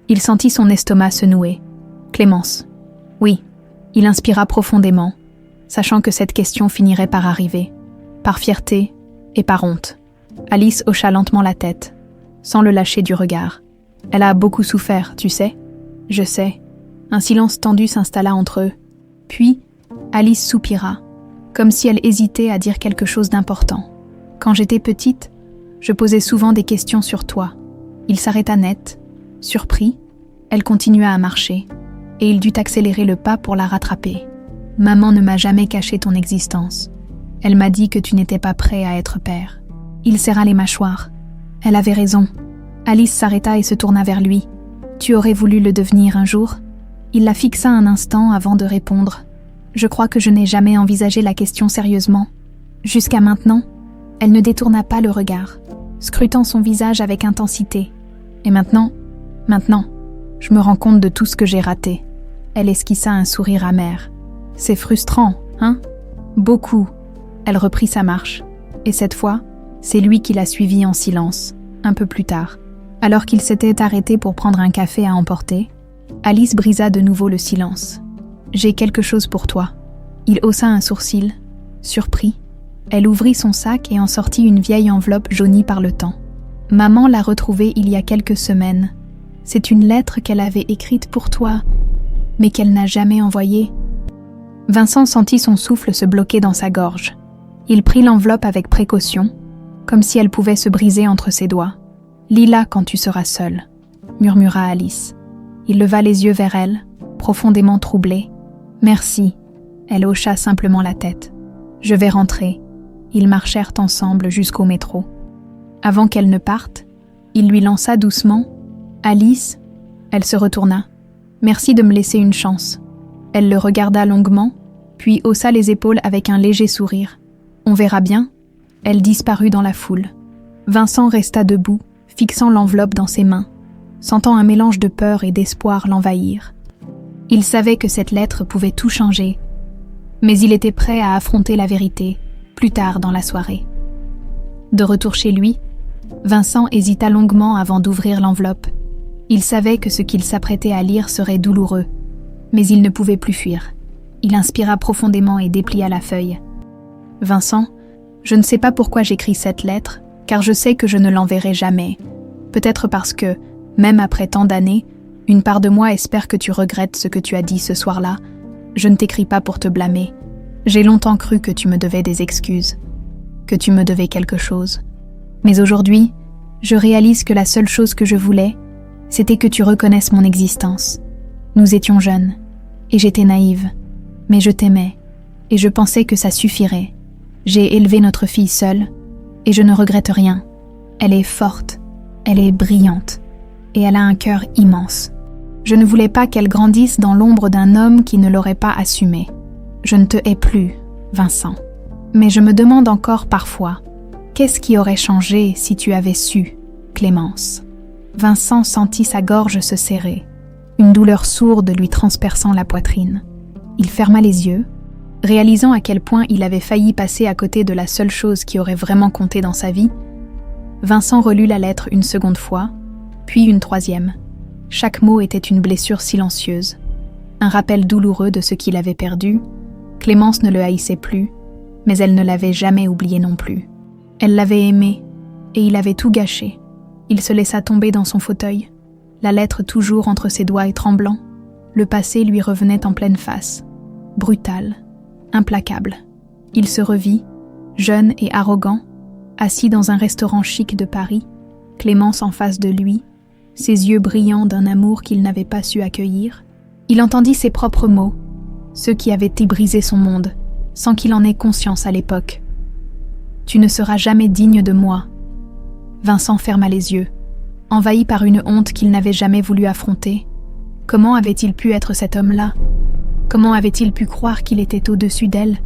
Il sentit son estomac se nouer. « Clémence. » Oui. Il inspira profondément, sachant que cette question finirait par arriver, par fierté et par honte. Alice hocha lentement la tête, sans le lâcher du regard. « Elle a beaucoup souffert, tu sais ?»« Je sais. » Un silence tendu s'installa entre eux. Puis, Alice soupira, comme si elle hésitait à dire quelque chose d'important. « Quand j'étais petite, je posais souvent des questions sur toi. » Il s'arrêta net, surpris. Elle continua à marcher, et il dut accélérer le pas pour la rattraper. « Maman ne m'a jamais caché ton existence. Elle m'a dit que tu n'étais pas prêt à être père. » Il serra les mâchoires. Elle avait raison. Alice s'arrêta et se tourna vers lui. « Tu aurais voulu le devenir un jour ?» Il la fixa un instant avant de répondre. « Je crois que je n'ai jamais envisagé la question sérieusement. Jusqu'à maintenant, elle ne détourna pas le regard, scrutant son visage avec intensité. Et maintenant, je me rends compte de tout ce que j'ai raté. » Elle esquissa un sourire amer. « C'est frustrant, hein? Beaucoup. » Elle reprit sa marche. Et cette fois, c'est lui qui la suivit en silence, un peu plus tard. Alors qu'il s'était arrêté pour prendre un café à emporter, Alice brisa de nouveau le silence. « J'ai quelque chose pour toi. » Il haussa un sourcil, surpris. Elle ouvrit son sac et en sortit une vieille enveloppe jaunie par le temps. Maman l'a retrouvée il y a quelques semaines. C'est une lettre qu'elle avait écrite pour toi, mais qu'elle n'a jamais envoyée. Vincent sentit son souffle se bloquer dans sa gorge. Il prit l'enveloppe avec précaution, comme si elle pouvait se briser entre ses doigts. « Lis-la quand tu seras seule, » murmura Alice. Il leva les yeux vers elle, profondément troublé. « Merci. » Elle hocha simplement la tête. « Je vais rentrer. » Ils marchèrent ensemble jusqu'au métro. Avant qu'elle ne parte, il lui lança doucement « Alice ?» Elle se retourna. « Merci de me laisser une chance. » Elle le regarda longuement, puis haussa les épaules avec un léger sourire. « On verra bien. » Elle disparut dans la foule. Vincent resta debout, fixant l'enveloppe dans ses mains, sentant un mélange de peur et d'espoir l'envahir. Il savait que cette lettre pouvait tout changer, mais il était prêt à affronter la vérité, plus tard dans la soirée. De retour chez lui, Vincent hésita longuement avant d'ouvrir l'enveloppe. Il savait que ce qu'il s'apprêtait à lire serait douloureux, mais il ne pouvait plus fuir. Il inspira profondément et déplia la feuille. « Vincent, je ne sais pas pourquoi j'écris cette lettre, car je sais que je ne l'enverrai jamais. Peut-être parce que, même après tant d'années, une part de moi espère que tu regrettes ce que tu as dit ce soir-là. Je ne t'écris pas pour te blâmer. J'ai longtemps cru que tu me devais des excuses, que tu me devais quelque chose. Mais aujourd'hui, je réalise que la seule chose que je voulais, c'était que tu reconnaisses mon existence. Nous étions jeunes, et j'étais naïve, mais je t'aimais, et je pensais que ça suffirait. J'ai élevé notre fille seule, et je ne regrette rien. Elle est forte, elle est brillante, et elle a un cœur immense. Je ne voulais pas qu'elle grandisse dans l'ombre d'un homme qui ne l'aurait pas assumée. Je ne te hais plus, Vincent. Mais je me demande encore parfois, qu'est-ce qui aurait changé si tu avais su, Clémence? Vincent sentit sa gorge se serrer, une douleur sourde lui transperçant la poitrine. Il ferma les yeux, réalisant à quel point il avait failli passer à côté de la seule chose qui aurait vraiment compté dans sa vie. Vincent relut la lettre une seconde fois, puis une troisième. Chaque mot était une blessure silencieuse, un rappel douloureux de ce qu'il avait perdu. Clémence ne le haïssait plus, mais elle ne l'avait jamais oublié non plus. Elle l'avait aimé, et il avait tout gâché. Il se laissa tomber dans son fauteuil, la lettre toujours entre ses doigts et tremblant. Le passé lui revenait en pleine face, brutal, implacable. Il se revit, jeune et arrogant, Assis dans un restaurant chic de Paris, Clémence en face de lui, ses yeux brillants d'un amour qu'il n'avait pas su accueillir, il entendit ses propres mots, ceux qui avaient brisé son monde, sans qu'il en ait conscience à l'époque. « Tu ne seras jamais digne de moi. » Vincent ferma les yeux, envahi par une honte qu'il n'avait jamais voulu affronter. Comment avait-il pu être cet homme-là? Comment avait-il pu croire qu'il était au-dessus d'elle?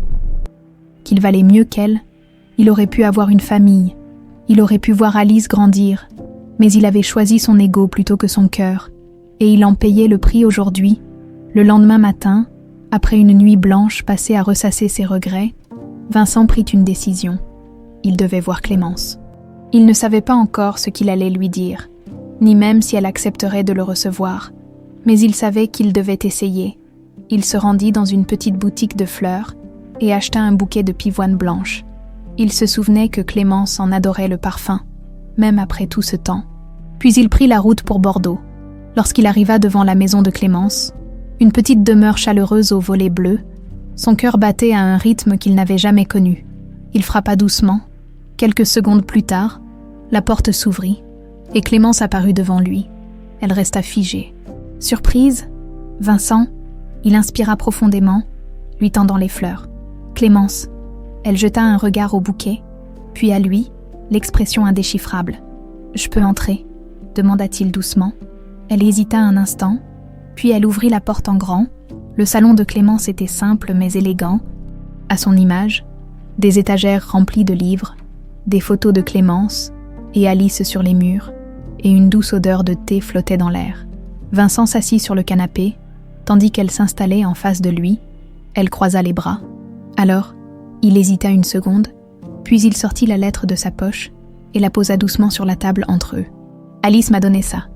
Qu'il valait mieux qu'elle? Il aurait pu avoir une famille, il aurait pu voir Alice grandir, mais il avait choisi son ego plutôt que son cœur, et il en payait le prix aujourd'hui. Le lendemain matin, après une nuit blanche passée à ressasser ses regrets, Vincent prit une décision. Il devait voir Clémence. Il ne savait pas encore ce qu'il allait lui dire, ni même si elle accepterait de le recevoir, mais il savait qu'il devait essayer. Il se rendit dans une petite boutique de fleurs et acheta un bouquet de pivoine blanche. Il se souvenait que Clémence en adorait le parfum, même après tout ce temps. Puis il prit la route pour Bordeaux. Lorsqu'il arriva devant la maison de Clémence, une petite demeure chaleureuse aux volets bleus, son cœur battait à un rythme qu'il n'avait jamais connu. Il frappa doucement. Quelques secondes plus tard, la porte s'ouvrit et Clémence apparut devant lui. Elle resta figée. Surprise, Vincent, il inspira profondément, lui tendant les fleurs. Clémence. Elle jeta un regard au bouquet, puis à lui, l'expression indéchiffrable. « Je peux entrer ?» demanda-t-il doucement. Elle hésita un instant, puis elle ouvrit la porte en grand. Le salon de Clémence était simple mais élégant. À son image, des étagères remplies de livres, des photos de Clémence et Alice sur les murs, et une douce odeur de thé flottait dans l'air. Vincent s'assit sur le canapé, tandis qu'elle s'installait en face de lui. Elle croisa les bras. Alors, il hésita une seconde, puis il sortit la lettre de sa poche et la posa doucement sur la table entre eux. « Alice m'a donné ça. »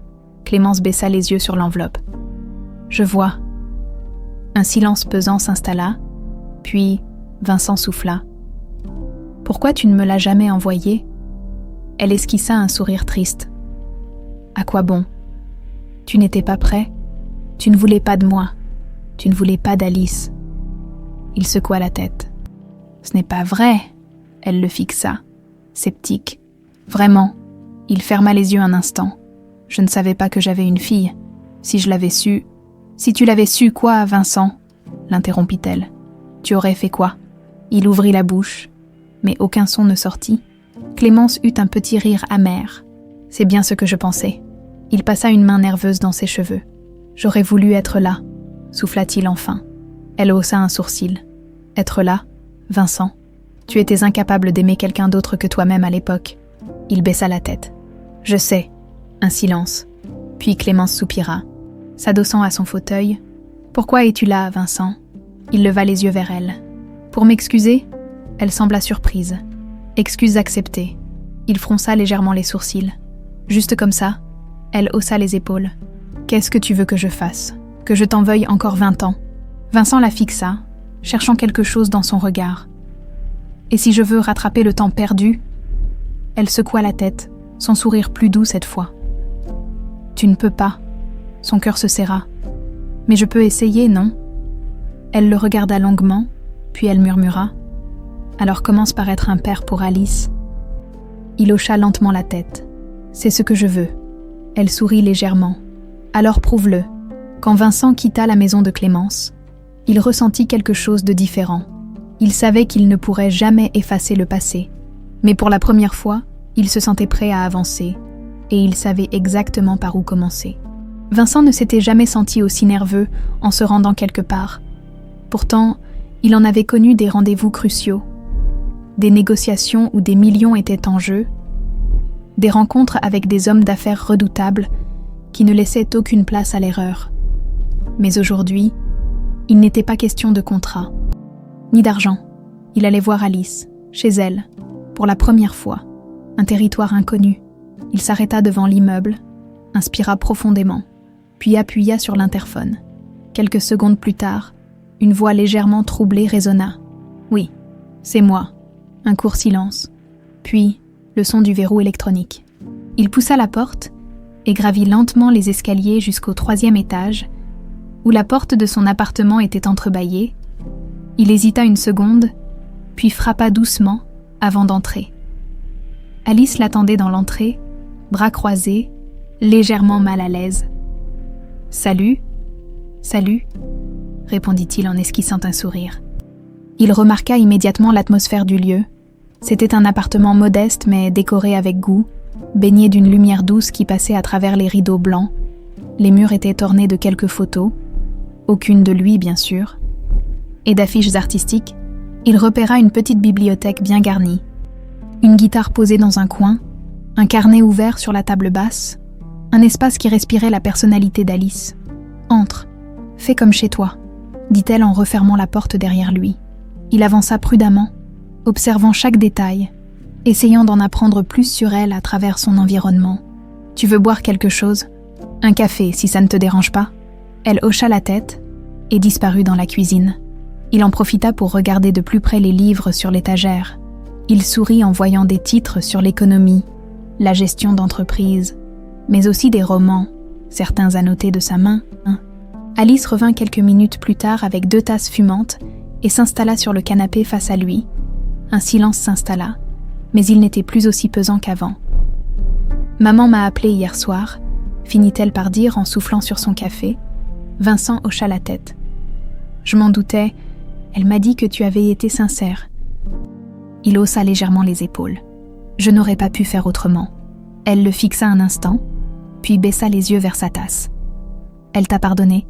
Clémence baissa les yeux sur l'enveloppe. « Je vois. » Un silence pesant s'installa, puis Vincent souffla. « Pourquoi tu ne me l'as jamais envoyé ?» Elle esquissa un sourire triste. « À quoi bon? Tu n'étais pas prêt? Tu ne voulais pas de moi. Tu ne voulais pas d'Alice. » Il secoua la tête. « Ce n'est pas vrai !» Elle le fixa, sceptique. « Vraiment ?» Il ferma les yeux un instant. « Je ne savais pas que j'avais une fille. Si je l'avais su... »« Si tu l'avais su quoi, Vincent ?» l'interrompit-elle. « Tu aurais fait quoi ?» Il ouvrit la bouche, mais aucun son ne sortit. Clémence eut un petit rire amer. « C'est bien ce que je pensais. » Il passa une main nerveuse dans ses cheveux. « J'aurais voulu être là, » souffla-t-il enfin. Elle haussa un sourcil. « Être là, Vincent? Tu étais incapable d'aimer quelqu'un d'autre que toi-même à l'époque. » Il baissa la tête. « Je sais. » Un silence. Puis Clémence soupira, s'adossant à son fauteuil. « Pourquoi es-tu là, Vincent ?» Il leva les yeux vers elle. « Pour m'excuser ?» Elle sembla surprise. « Excuse acceptée. » Il fronça légèrement les sourcils. « Juste comme ça ?» Elle haussa les épaules. « Qu'est-ce que tu veux que je fasse? Que je t'en veuille encore 20 ans ?» Vincent la fixa, cherchant quelque chose dans son regard. « Et si je veux rattraper le temps perdu ?» Elle secoua la tête, son sourire plus doux cette fois. « Tu ne peux pas. » Son cœur se serra. « Mais je peux essayer, non ?» Elle le regarda longuement, puis elle murmura. « Alors commence par être un père pour Alice. » Il hocha lentement la tête. « C'est ce que je veux. » Elle sourit légèrement. « Alors prouve-le. » Quand Vincent quitta la maison de Clémence, il ressentit quelque chose de différent. Il savait qu'il ne pourrait jamais effacer le passé. Mais pour la première fois, il se sentait prêt à avancer, et il savait exactement par où commencer. Vincent ne s'était jamais senti aussi nerveux en se rendant quelque part. Pourtant, il en avait connu des rendez-vous cruciaux, des négociations où des millions étaient en jeu, des rencontres avec des hommes d'affaires redoutables qui ne laissaient aucune place à l'erreur. Mais aujourd'hui, il n'était pas question de contrat, ni d'argent. Il allait voir Alice, chez elle, pour la première fois, un territoire inconnu. Il s'arrêta devant l'immeuble, inspira profondément, puis appuya sur l'interphone. Quelques secondes plus tard, une voix légèrement troublée résonna. « Oui, c'est moi. » Un court silence, puis le son du verrou électronique. Il poussa la porte et gravit lentement les escaliers jusqu'au 3e étage, où la porte de son appartement était entrebâillée. Il hésita une seconde, puis frappa doucement avant d'entrer. Alice l'attendait dans l'entrée, bras croisés, légèrement mal à l'aise. « Salut, salut », répondit-il en esquissant un sourire. Il remarqua immédiatement l'atmosphère du lieu. C'était un appartement modeste mais décoré avec goût, baigné d'une lumière douce qui passait à travers les rideaux blancs. Les murs étaient ornés de quelques photos, aucune de lui bien sûr, et d'affiches artistiques. Il repéra une petite bibliothèque bien garnie, une guitare posée dans un coin, un carnet ouvert sur la table basse, un espace qui respirait la personnalité d'Alice. « Entre, fais comme chez toi », dit-elle en refermant la porte derrière lui. Il avança prudemment, observant chaque détail, essayant d'en apprendre plus sur elle à travers son environnement. « Tu veux boire quelque chose ? Un café, si ça ne te dérange pas ?» Elle hocha la tête et disparut dans la cuisine. Il en profita pour regarder de plus près les livres sur l'étagère. Il sourit en voyant des titres sur l'économie, la gestion d'entreprise, mais aussi des romans, certains annotés de sa main. Alice revint quelques minutes plus tard avec 2 tasses fumantes et s'installa sur le canapé face à lui. Un silence s'installa, mais il n'était plus aussi pesant qu'avant. « Maman m'a appelé hier soir », finit-elle par dire en soufflant sur son café. Vincent hocha la tête. « Je m'en doutais, elle m'a dit que tu avais été sincère. » Il haussa légèrement les épaules. « Je n'aurais pas pu faire autrement. » Elle le fixa un instant, puis baissa les yeux vers sa tasse. « Elle t'a pardonné ?»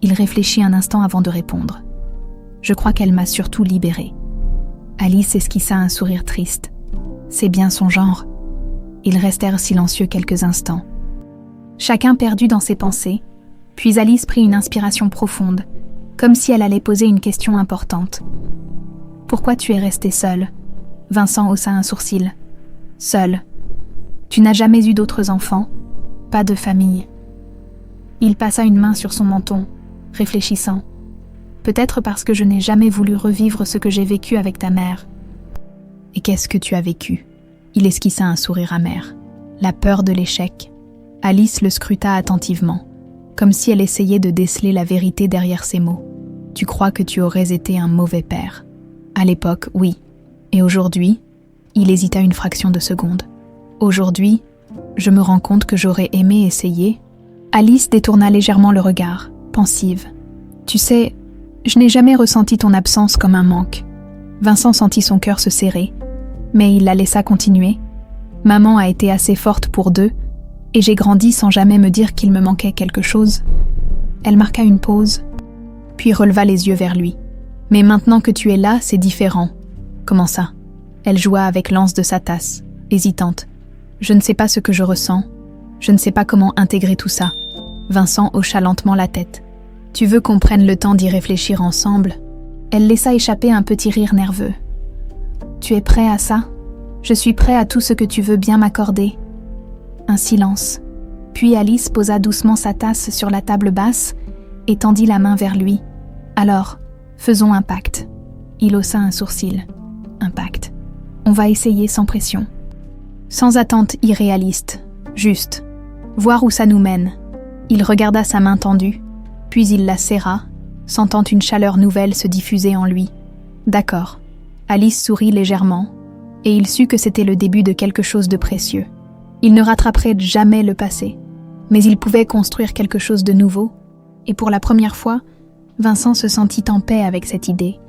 Il réfléchit un instant avant de répondre. « Je crois qu'elle m'a surtout libéré. » Alice esquissa un sourire triste. C'est bien son genre. Ils restèrent silencieux quelques instants. Chacun perdu dans ses pensées, puis Alice prit une inspiration profonde, comme si elle allait poser une question importante. « Pourquoi tu es restée seule ?» Vincent haussa un sourcil. « Seule. Tu n'as jamais eu d'autres enfants, pas de famille. » Il passa une main sur son menton, réfléchissant. « Peut-être parce que je n'ai jamais voulu revivre ce que j'ai vécu avec ta mère. » « Et qu'est-ce que tu as vécu ?» Il esquissa un sourire amer. « La peur de l'échec. » Alice le scruta attentivement, comme si elle essayait de déceler la vérité derrière ses mots. « Tu crois que tu aurais été un mauvais père ?» À l'époque, oui. Et aujourd'hui, il hésita une fraction de seconde. Aujourd'hui, je me rends compte que j'aurais aimé essayer. Alice détourna légèrement le regard, pensive. « Tu sais, je n'ai jamais ressenti ton absence comme un manque. » Vincent sentit son cœur se serrer, mais il la laissa continuer. « Maman a été assez forte pour 2, et j'ai grandi sans jamais me dire qu'il me manquait quelque chose. » Elle marqua une pause, puis releva les yeux vers lui. « Mais maintenant que tu es là, c'est différent. » « Comment ça ?» Elle joua avec l'anse de sa tasse, hésitante. « Je ne sais pas ce que je ressens. Je ne sais pas comment intégrer tout ça. » Vincent hocha lentement la tête. « Tu veux qu'on prenne le temps d'y réfléchir ensemble ?» Elle laissa échapper un petit rire nerveux. « Tu es prêt à ça ? Je suis prêt à tout ce que tu veux bien m'accorder. » Un silence. Puis Alice posa doucement sa tasse sur la table basse et tendit la main vers lui. « Alors, faisons un pacte. » Il haussa un sourcil. « Un pacte. On va essayer sans pression. Sans attente irréaliste. Juste. Voir où ça nous mène. » Il regarda sa main tendue, puis il la serra, sentant une chaleur nouvelle se diffuser en lui. « D'accord. » Alice sourit légèrement, et il sut que c'était le début de quelque chose de précieux. Il ne rattraperait jamais le passé, mais il pouvait construire quelque chose de nouveau, et pour la première fois, Vincent se sentit en paix avec cette idée.